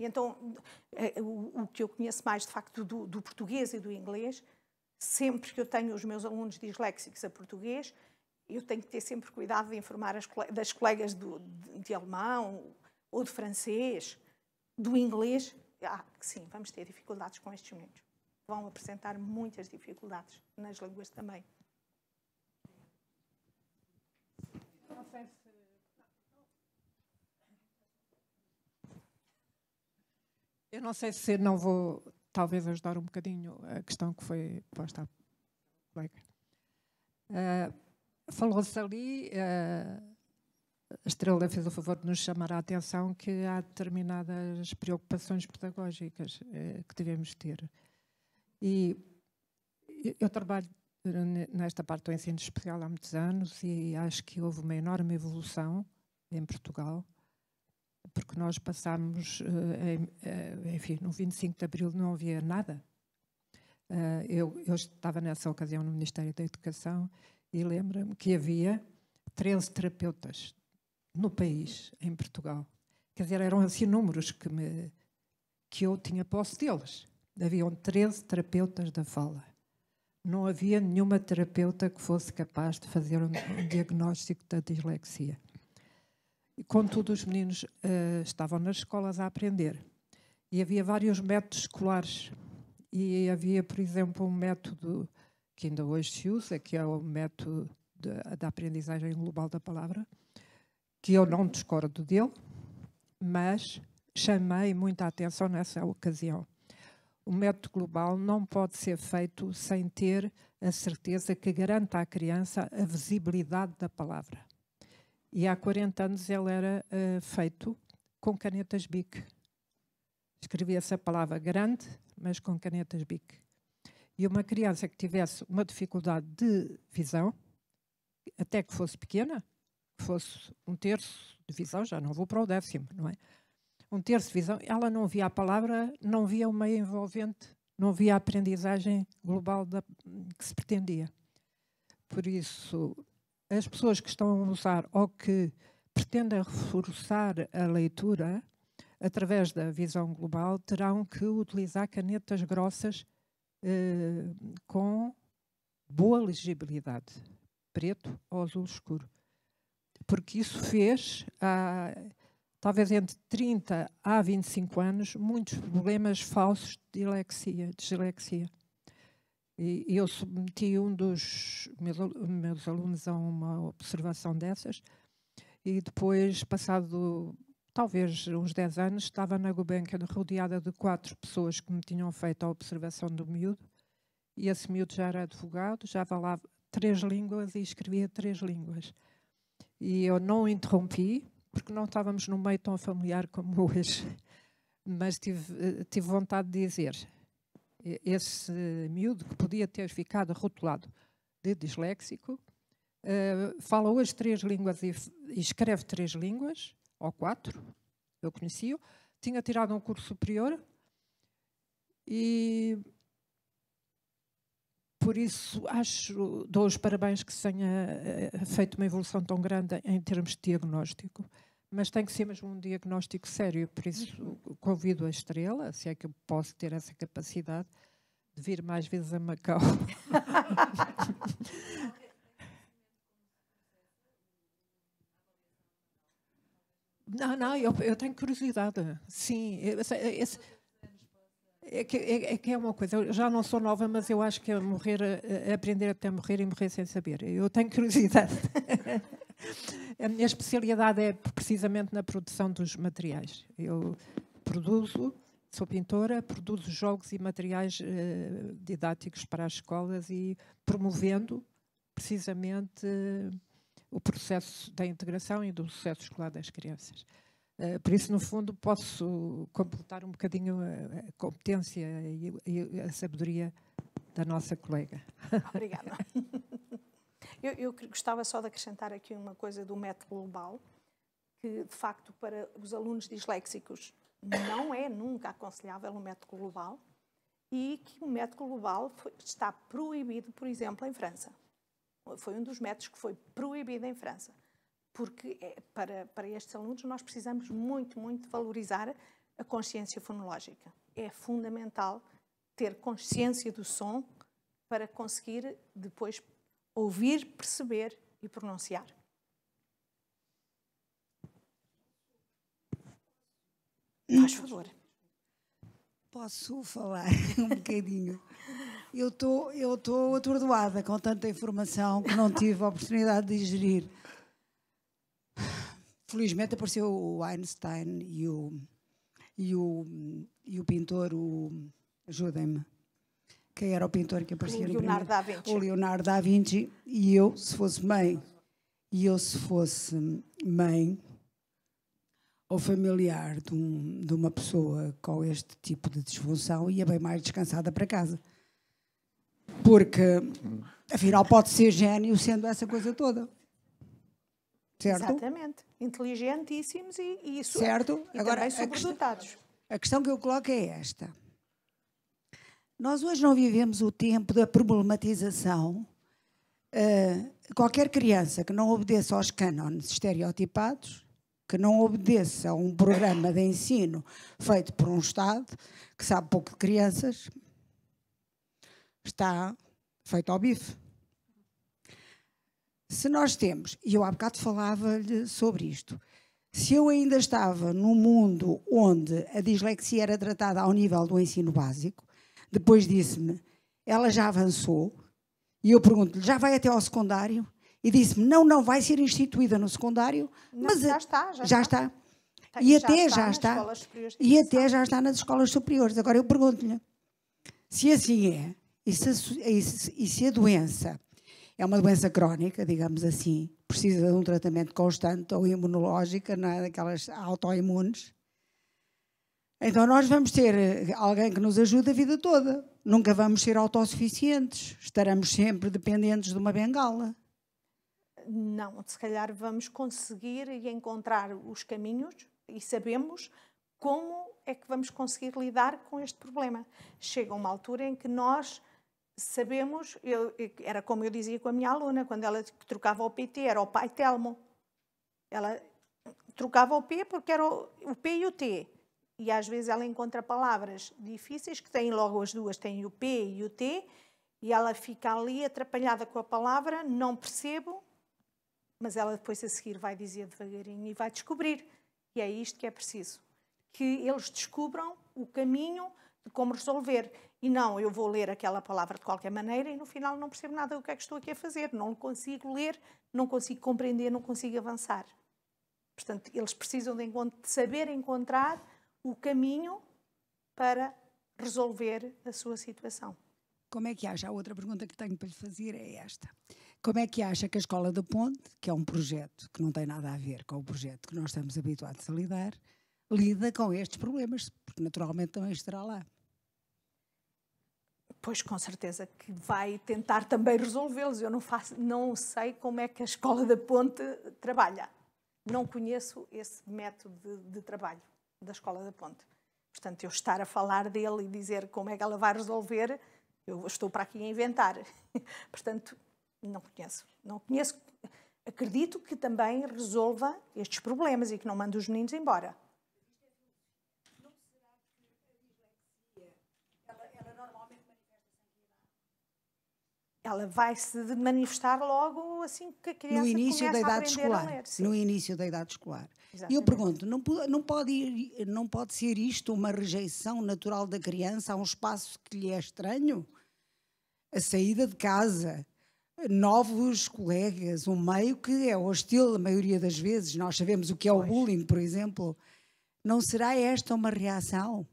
E então, o que eu conheço mais, de facto, do português e do inglês, sempre que eu tenho os meus alunos disléxicos a português, eu tenho que ter sempre cuidado de informar das colegas de alemão ou de francês, do inglês. Sim, vamos ter dificuldades com estes meninos. Vão apresentar muitas dificuldades nas línguas também. Eu não sei se não vou, talvez, ajudar um bocadinho a questão que foi posta à colega. Falou-se ali, a Estrela fez o favor de nos chamar a atenção que há determinadas preocupações pedagógicas que devemos ter. E eu trabalho nesta parte do ensino especial há muitos anos e acho que houve uma enorme evolução em Portugal, porque nós passámos, enfim, no 25 de Abril não havia nada. Eu estava nessa ocasião no Ministério da Educação e lembro-me que havia 13 terapeutas no país, em Portugal. Quer dizer, eram assim números que eu tinha posse deles. Haviam 13 terapeutas da fala. Não havia nenhuma terapeuta que fosse capaz de fazer um diagnóstico da dislexia. E, contudo, os meninos estavam nas escolas a aprender. E havia vários métodos escolares. E havia, por exemplo, um método que ainda hoje se usa, que é o método da aprendizagem global da palavra, que eu não discordo dele, mas chamei muita atenção nessa ocasião. O método global não pode ser feito sem ter a certeza que garanta à criança a visibilidade da palavra. E há 40 anos ele era feito com canetas Bic. Escrevia-se a palavra grande, mas com canetas Bic. E uma criança que tivesse uma dificuldade de visão, até que fosse pequena, que fosse 1/3 de visão, já não vou para o 10º, não é? 1/3 de visão, ela não via a palavra, não via o meio envolvente, não via a aprendizagem global que se pretendia. Por isso, as pessoas que estão a usar ou que pretendem reforçar a leitura através da visão global terão que utilizar canetas grossas com boa legibilidade, preto ou azul escuro. Porque isso fez, talvez entre 30 a 25 anos, muitos problemas falsos de dislexia. E eu submeti um dos meus alunos a uma observação dessas e depois, passado talvez uns 10 anos, estava na Gulbenkian rodeada de 4 pessoas que me tinham feito a observação do miúdo e esse miúdo já era advogado, já falava 3 línguas e escrevia 3 línguas. E eu não o interrompi, porque não estávamos num meio tão familiar como hoje, mas tive vontade de dizer, esse miúdo que podia ter ficado rotulado de disléxico, fala hoje 3 línguas e escreve 3 línguas, ou 4, eu conhecia-o, tinha tirado um curso superior e por isso dou os parabéns que se tenha feito uma evolução tão grande em termos de diagnóstico, mas tem que ser mesmo um diagnóstico sério, por isso convido a Estrela, se é que eu posso ter essa capacidade, de vir mais vezes a Macau. Não, eu tenho curiosidade. Sim, é que é uma coisa, eu já não sou nova, mas eu acho que aprender até morrer e morrer sem saber. Eu tenho curiosidade. A minha especialidade é precisamente na produção dos materiais. Eu sou pintora, produzo jogos e materiais didáticos para as escolas e promovendo precisamente o processo da integração e do sucesso escolar das crianças. Por isso, no fundo, posso completar um bocadinho a competência e a sabedoria da nossa colega. Obrigada. Eu gostava só de acrescentar aqui uma coisa do método global, que, de facto, para os alunos disléxicos não é nunca aconselhável o método global e que o método global está proibido, por exemplo, em França. Foi um dos métodos que foi proibido em França. Porque para estes alunos nós precisamos muito, muito valorizar a consciência fonológica. É fundamental ter consciência do som para conseguir depois ouvir, perceber e pronunciar. Faz favor. Posso falar um bocadinho? Eu estou atordoada com tanta informação que não tive a oportunidade de digerir. Felizmente apareceu o Einstein e o pintor, ajudem-me, quem era o pintor que aparecia no Leonardo da Vinci. O Leonardo da Vinci. E eu, se fosse mãe ou familiar de uma pessoa com este tipo de disfunção, ia bem mais descansada para casa. Porque, afinal, pode ser gênio sendo essa coisa toda. Certo? Exatamente. Inteligentíssimos e isso. Certo? E agora, também sobredotados. A questão que eu coloco é esta. Nós hoje não vivemos o tempo da problematização. Qualquer criança que não obedeça aos cânones estereotipados, que não obedeça a um programa de ensino feito por um Estado que sabe pouco de crianças, está feito ao bife. Se nós temos, e eu há bocado falava-lhe sobre isto, se eu ainda estava num mundo onde a dislexia era tratada ao nível do ensino básico, depois disse-me, ela já avançou, e eu pergunto-lhe, já vai até ao secundário? E disse-me, não vai ser instituída no secundário, Não, mas já está. E até já está. E até já está nas escolas superiores. Agora eu pergunto-lhe, se assim é, e se a doença é uma doença crónica, digamos assim, precisa de um tratamento constante ou imunológica, não é daquelas autoimunes, então nós vamos ter alguém que nos ajude a vida toda. Nunca vamos ser autossuficientes. Estaremos sempre dependentes de uma bengala. Não, se calhar vamos conseguir encontrar os caminhos e sabemos como é que vamos conseguir lidar com este problema. Chega uma altura em que nós sabemos, era como eu dizia com a minha aluna, quando ela trocava o PT, era o pai Telmo. Ela trocava o P porque era o P e o T. E às vezes ela encontra palavras difíceis que têm logo as duas, têm o P e o T, e ela fica ali atrapalhada com a palavra, não percebo, mas ela depois a seguir vai dizer devagarinho e vai descobrir. E é isto que é preciso. Que eles descubram o caminho de como resolver. E não, eu vou ler aquela palavra de qualquer maneira e no final não percebo nada do que é que estou aqui a fazer. Não consigo ler, não consigo compreender, não consigo avançar. Portanto, eles precisam de saber encontrar o caminho para resolver a sua situação. Como é que acha? A outra pergunta que tenho para lhe fazer é esta. Como é que acha que a Escola da Ponte, que é um projeto que não tem nada a ver com o projeto que nós estamos habituados a lidar, lida com estes problemas? Porque naturalmente também estará lá. Pois, com certeza que vai tentar também resolvê-los. Eu não sei como é que a Escola da Ponte trabalha. Não conheço esse método de trabalho da Escola da Ponte. Portanto, eu estar a falar dele e dizer como é que ela vai resolver, eu estou para aqui a inventar. Portanto, não conheço. Não conheço. Acredito que também resolva estes problemas e que não mande os meninos embora. Não será que a dislexia, ela normalmente Ela vai se manifestar logo assim que a criança no início da idade escolar. No início da idade escolar. E eu pergunto, não pode ser isto uma rejeição natural da criança a um espaço que lhe é estranho? A saída de casa, novos colegas, um meio que é hostil a maioria das vezes. Nós sabemos o que é o bullying, por exemplo. Não será esta uma reação?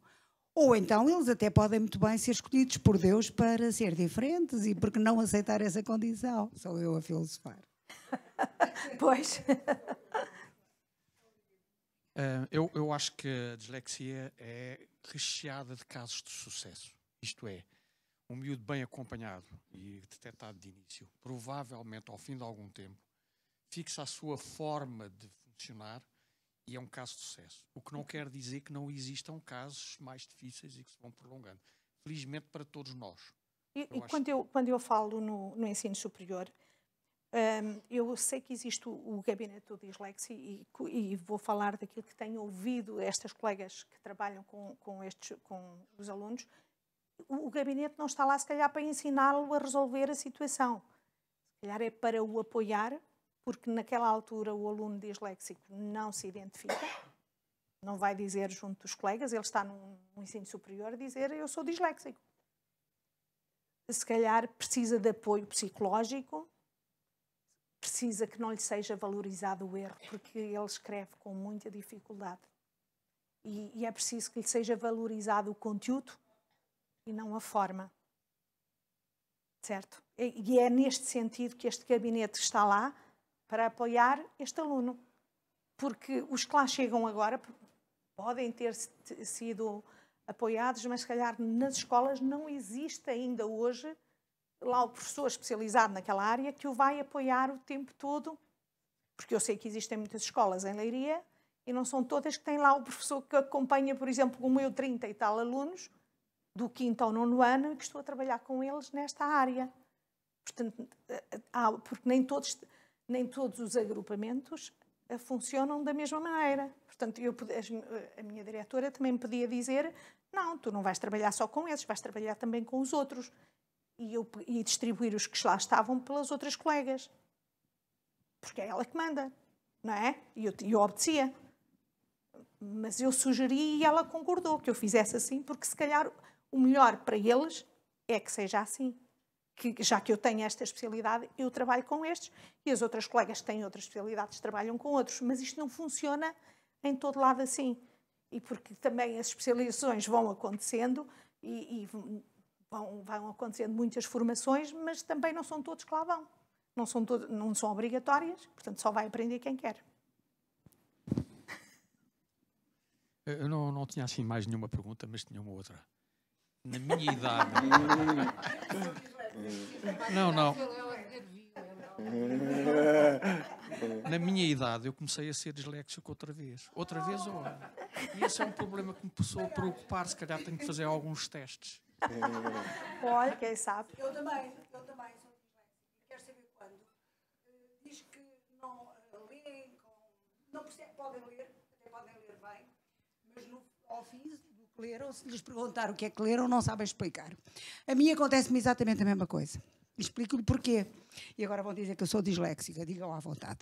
Ou então eles até podem muito bem ser escolhidos por Deus para ser diferentes e por que não aceitar essa condição? Sou eu a filosofar. Pois. Eu acho que a dislexia é recheada de casos de sucesso. Isto é, um miúdo bem acompanhado e detectado de início, provavelmente ao fim de algum tempo, fixa a sua forma de funcionar e é um caso de sucesso. O que não quer dizer que não existam casos mais difíceis e que se vão prolongando. Felizmente para todos nós. Quando eu falo no ensino superior, Eu sei que existe o gabinete do dislexia e vou falar daquilo que tenho ouvido estas colegas que trabalham com os alunos. O gabinete não está lá, se calhar, para ensiná-lo a resolver a situação. Se calhar é para o apoiar, porque naquela altura o aluno disléxico não se identifica, não vai dizer junto dos colegas, ele está no ensino superior a dizer eu sou disléxico. Se calhar precisa de apoio psicológico, precisa que não lhe seja valorizado o erro, porque ele escreve com muita dificuldade. E é preciso que lhe seja valorizado o conteúdo e não a forma. Certo? E é neste sentido que este gabinete está lá para apoiar este aluno. Porque os que lá chegam agora podem ter sido apoiados, mas se calhar nas escolas não existe ainda hoje lá o professor especializado naquela área que o vai apoiar o tempo todo, porque eu sei que existem muitas escolas em Leiria e não são todas que têm lá o professor que acompanha, por exemplo, como eu, 30 e tal alunos, do 5º ao 9º ano, e que estou a trabalhar com eles nesta área. Portanto, porque nem todos os agrupamentos funcionam da mesma maneira. Portanto, a minha diretora também me podia dizer, não, tu não vais trabalhar só com esses, vais trabalhar também com os outros. E distribuir os que lá estavam pelas outras colegas. Porque é ela que manda, não é? E eu obedecia. Mas eu sugeri e ela concordou que eu fizesse assim, porque se calhar o melhor para eles é que seja assim. Que, já que eu tenho esta especialidade, eu trabalho com estes e as outras colegas que têm outras especialidades trabalham com outros. Mas isto não funciona em todo lado assim. E porque também as especializações vão acontecendo e vão acontecendo muitas formações, mas também não são todos que lá vão. Não são obrigatórias, portanto só vai aprender quem quer. Eu não tinha assim mais nenhuma pergunta, mas tinha uma outra. Na minha idade... Não. Na minha idade eu comecei a ser disléxico outra vez. Outra vez, e esse é um problema que me passou a preocupar. Se calhar tenho que fazer alguns testes. Olha, quem sabe. Eu também sou disléxico. Quero saber quando. Diz que não leem, não percebem, podem ler, até podem ler bem, mas ao fim do que leram, se lhes perguntar o que é que leram, não sabem explicar. A mim acontece-me exatamente a mesma coisa. Explico-lhe porquê. E agora vão dizer que eu sou disléxica, digam à vontade.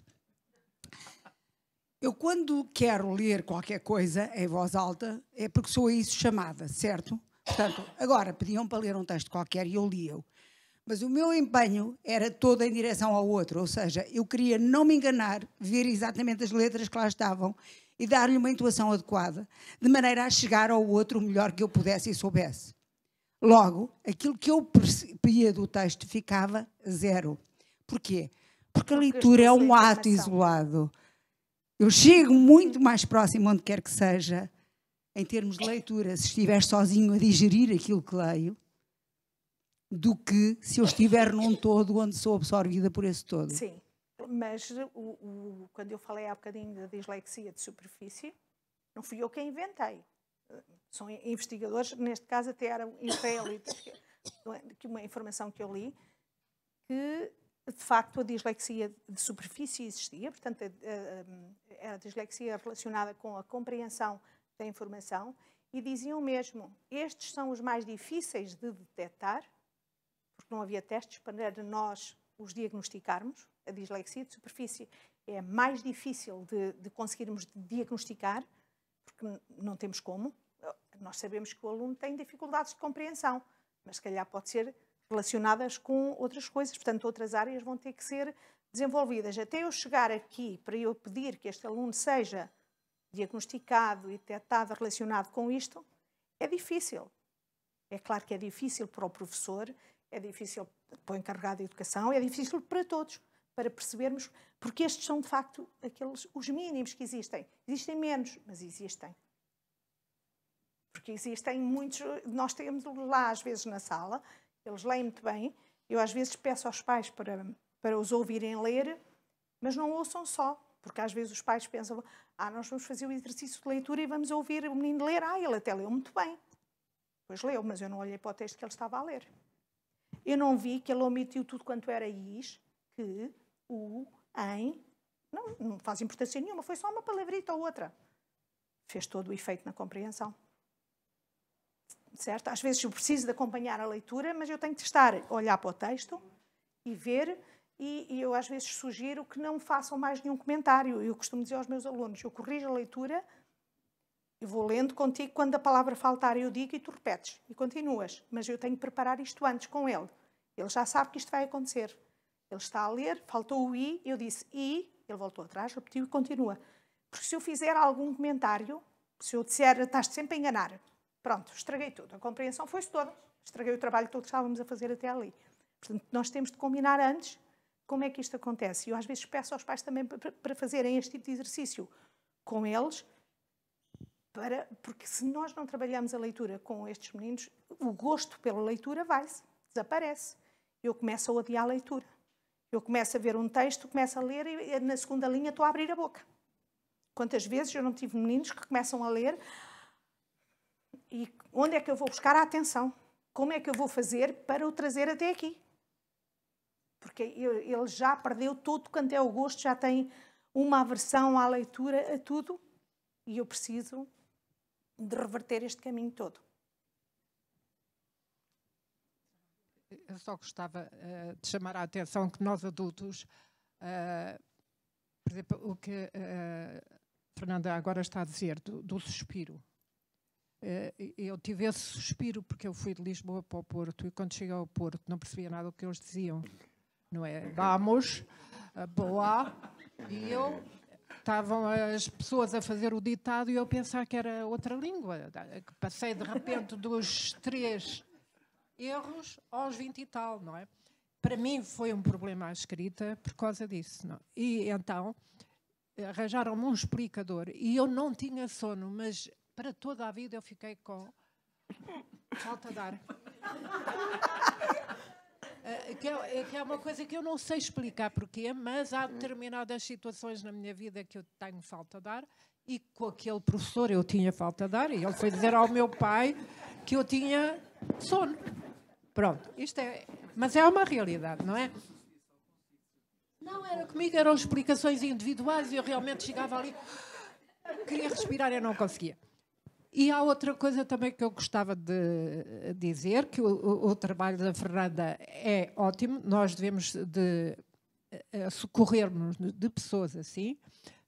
Eu, quando quero ler qualquer coisa em voz alta, é porque sou a isso chamada, certo? Portanto, agora pediam para ler um texto qualquer e eu lia-o. Mas o meu empenho era todo em direção ao outro, ou seja, eu queria não me enganar, ver exatamente as letras que lá estavam e dar-lhe uma intuação adequada, de maneira a chegar ao outro o melhor que eu pudesse e soubesse. Logo, aquilo que eu percebia do texto ficava zero. Porquê? Porque a leitura é um ato isolado. Eu chego muito mais próximo, onde quer que seja, em termos de leitura, se estiver sozinho a digerir aquilo que leio, do que se eu estiver num todo onde sou absorvida por esse todo. Sim, mas quando eu falei há bocadinho da dislexia de superfície, não fui eu quem inventei. São investigadores, neste caso até eram israelitas, que uma informação que eu li, que de facto a dislexia de superfície existia, portanto era a dislexia relacionada com a compreensão da informação, e diziam mesmo, estes são os mais difíceis de detectar, porque não havia testes para nós os diagnosticarmos. A dislexia de superfície é mais difícil de conseguirmos diagnosticar, porque não temos como. Nós sabemos que o aluno tem dificuldades de compreensão, mas se calhar pode ser relacionadas com outras coisas, portanto outras áreas vão ter que ser desenvolvidas. Até eu chegar aqui para eu pedir que este aluno seja diagnosticado e detectado relacionado com isto, é difícil. É claro que é difícil para o professor, é difícil para o encarregado de educação, é difícil para todos, para percebermos, porque estes são de facto os mínimos que existem. Existem menos, mas existem. Porque existem muitos, nós temos lá às vezes na sala, eles leem muito bem, eu às vezes peço aos pais para os ouvirem ler, mas não ouçam só, porque às vezes os pais pensam, nós vamos fazer o exercício de leitura e vamos ouvir o menino ler, ele até leu muito bem. Pois leu, mas eu não olhei para o texto que ele estava a ler. Eu não vi que ele omitiu tudo quanto era is, que, o, em, não faz importância nenhuma, foi só uma palavrita ou outra. Fez todo o efeito na compreensão. Certo? Às vezes eu preciso de acompanhar a leitura, mas eu tenho que estar a olhar para o texto e ver, e eu às vezes sugiro que não façam mais nenhum comentário. Eu costumo dizer aos meus alunos, eu corrijo a leitura, eu vou lendo contigo, quando a palavra faltar eu digo e tu repetes, e continuas. Mas eu tenho que preparar isto antes com ele. Ele já sabe que isto vai acontecer. Ele está a ler, faltou o i, eu disse i, ele voltou atrás, repetiu e continua. Porque se eu fizer algum comentário, se eu disser, estás-te sempre a enganar, pronto, estraguei tudo. A compreensão foi-se toda. Estraguei o trabalho todo que estávamos a fazer até ali. Portanto, nós temos de combinar antes como é que isto acontece. E eu às vezes peço aos pais também para fazerem este tipo de exercício com eles, porque se nós não trabalhamos a leitura com estes meninos, o gosto pela leitura vai-se, desaparece. Eu começo a odiar a leitura. Eu começo a ver um texto, começo a ler e na segunda linha estou a abrir a boca. Quantas vezes eu não tive meninos que começam a ler e onde é que eu vou buscar a atenção? Como é que eu vou fazer para o trazer até aqui? Porque ele já perdeu tudo quanto é o gosto, já tem uma aversão à leitura, a tudo, e eu preciso de reverter este caminho todo. Eu só gostava de chamar a atenção que nós adultos, por exemplo, o que a Fernanda agora está a dizer, do suspiro. Eu tive esse suspiro porque eu fui de Lisboa para o Porto e quando cheguei ao Porto não percebia nada do que eles diziam. Não é? Vamos, boa, e eu... Estavam as pessoas a fazer o ditado e eu pensar que era outra língua. Passei de repente dos 3 erros aos 20 e tal, não é? Para mim foi um problema a escrita por causa disso. Não? E então arranjaram-me um explicador e eu não tinha sono, mas para toda a vida eu fiquei com falta de ar. Que é uma coisa que eu não sei explicar porquê, mas há determinadas situações na minha vida que eu tenho falta de ar e com aquele professor eu tinha falta de ar e ele foi dizer ao meu pai que eu tinha sono. Pronto, isto é... Mas é uma realidade, não é? Não, era comigo, eram explicações individuais e eu realmente chegava ali, queria respirar e não conseguia. E há outra coisa também que eu gostava de dizer, que o trabalho da Fernanda é ótimo, nós devemos de socorrer-nos de pessoas assim,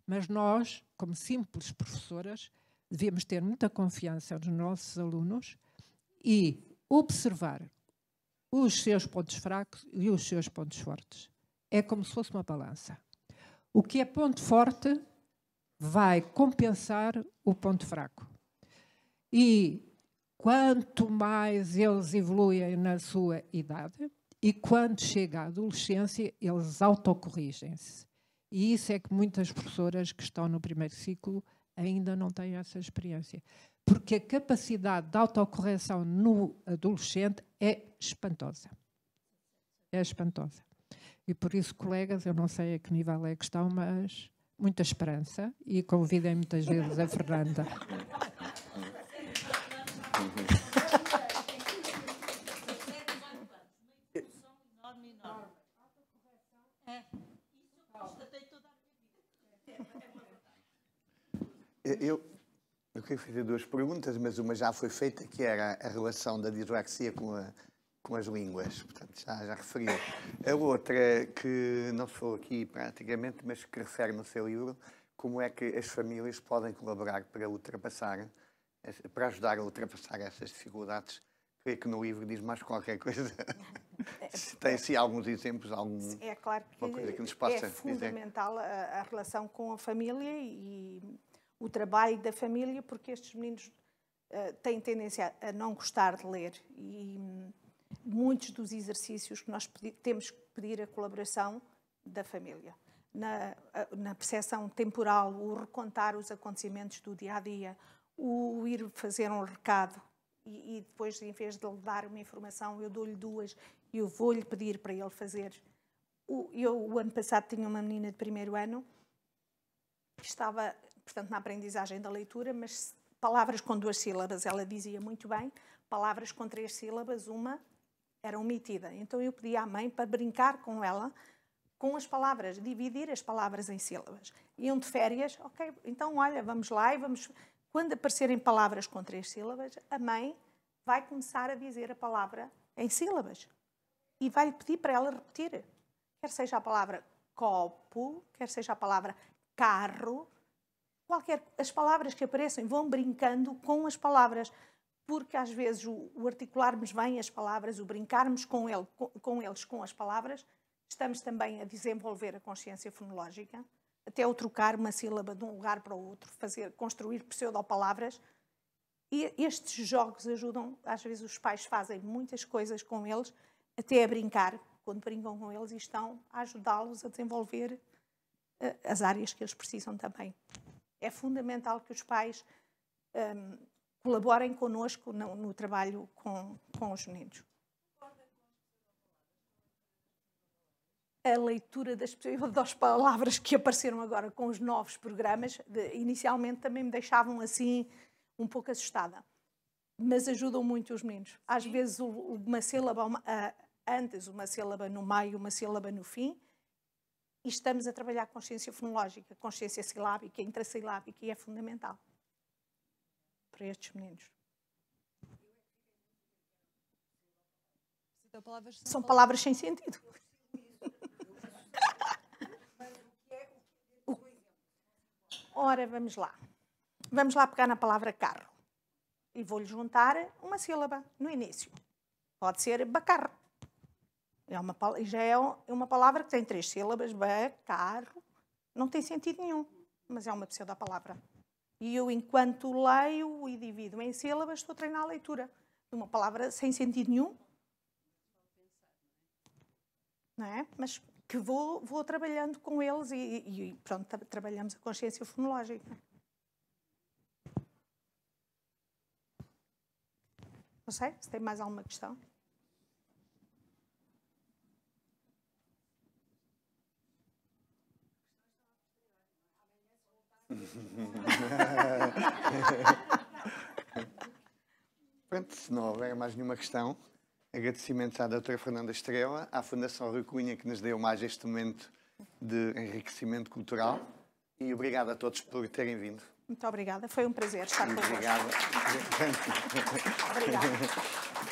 mas nós, como simples professoras, devemos ter muita confiança nos nossos alunos e observar os seus pontos fracos e os seus pontos fortes. É como se fosse uma balança. O que é ponto forte vai compensar o ponto fraco. E quanto mais eles evoluem na sua idade e quando chega à adolescência, eles autocorrigem-se. E isso é que muitas professoras que estão no primeiro ciclo ainda não têm essa experiência. Porque a capacidade de autocorreção no adolescente é espantosa. É espantosa. E por isso, colegas, eu não sei a que nível é que estão, mas muita esperança e convidem muitas vezes a Fernanda. Eu queria fazer 2 perguntas, mas uma já foi feita, que era a relação da dislexia com as línguas. Portanto, já referiu. A outra, que não falou aqui praticamente, mas que refere no seu livro, como é que as famílias podem colaborar para ajudar a ultrapassar essas dificuldades. Creio que no livro diz mais qualquer coisa. Se tem assim alguns exemplos, é claro que coisa que nos possa é fundamental a relação com a família e o trabalho da família, porque estes meninos têm tendência a não gostar de ler e muitos dos exercícios que nós temos que pedir a colaboração da família. Na percepção temporal, o recontar os acontecimentos do dia-a-dia, o ir fazer um recado e depois, em vez de lhe dar uma informação, eu dou-lhe 2 e eu vou-lhe pedir para ele fazer. O ano passado tinha uma menina de 1º ano que estava, portanto, na aprendizagem da leitura, mas palavras com 2 sílabas ela dizia muito bem, palavras com 3 sílabas, uma era omitida. Então eu pedi à mãe para brincar com ela, com as palavras, dividir as palavras em sílabas. Iam de férias, ok, então olha, vamos lá e vamos... Quando aparecerem palavras com 3 sílabas, a mãe vai começar a dizer a palavra em sílabas. E vai-lhe pedir para ela repetir. Quer seja a palavra copo, quer seja a palavra carro, as palavras que aparecem, vão brincando com as palavras. Porque às vezes o articularmos bem as palavras, o brincarmos com eles, com as palavras, estamos também a desenvolver a consciência fonológica, até o trocar uma sílaba de um lugar para o outro, construir pseudopalavras. E estes jogos ajudam, às vezes os pais fazem muitas coisas com eles, até a brincar, quando brincam com eles, e estão a ajudá-los a desenvolver as áreas que eles precisam também. É fundamental que os pais colaborem connosco no trabalho com os meninos. A leitura das palavras que apareceram agora com os novos programas, inicialmente também me deixavam assim um pouco assustada, mas ajudam muito os meninos. Às vezes uma sílaba antes, uma sílaba no meio, uma sílaba no fim, e estamos a trabalhar consciência fonológica, consciência silábica, intrassilábica, e é fundamental para estes meninos. São palavras sem sentido. Ora, vamos lá. Vamos lá pegar na palavra carro. E vou-lhe juntar uma sílaba no início. Pode ser bacarro. Já é uma palavra que tem 3 sílabas. Bacarro. Não tem sentido nenhum, mas é uma pseudopalavra. E eu, enquanto leio e divido em sílabas, estou a treinar a leitura de uma palavra sem sentido nenhum. Não é? Mas que vou trabalhando com eles e pronto, trabalhamos a consciência fonológica. Não sei, se tem mais alguma questão. Pronto, se não houver mais nenhuma questão, agradecimentos à doutora Fernanda Estrela, à Fundação Rui Cunha, que nos deu mais este momento de enriquecimento cultural, e obrigado a todos por terem vindo. Muito obrigada, foi um prazer estar convosco. Obrigado. Obrigada.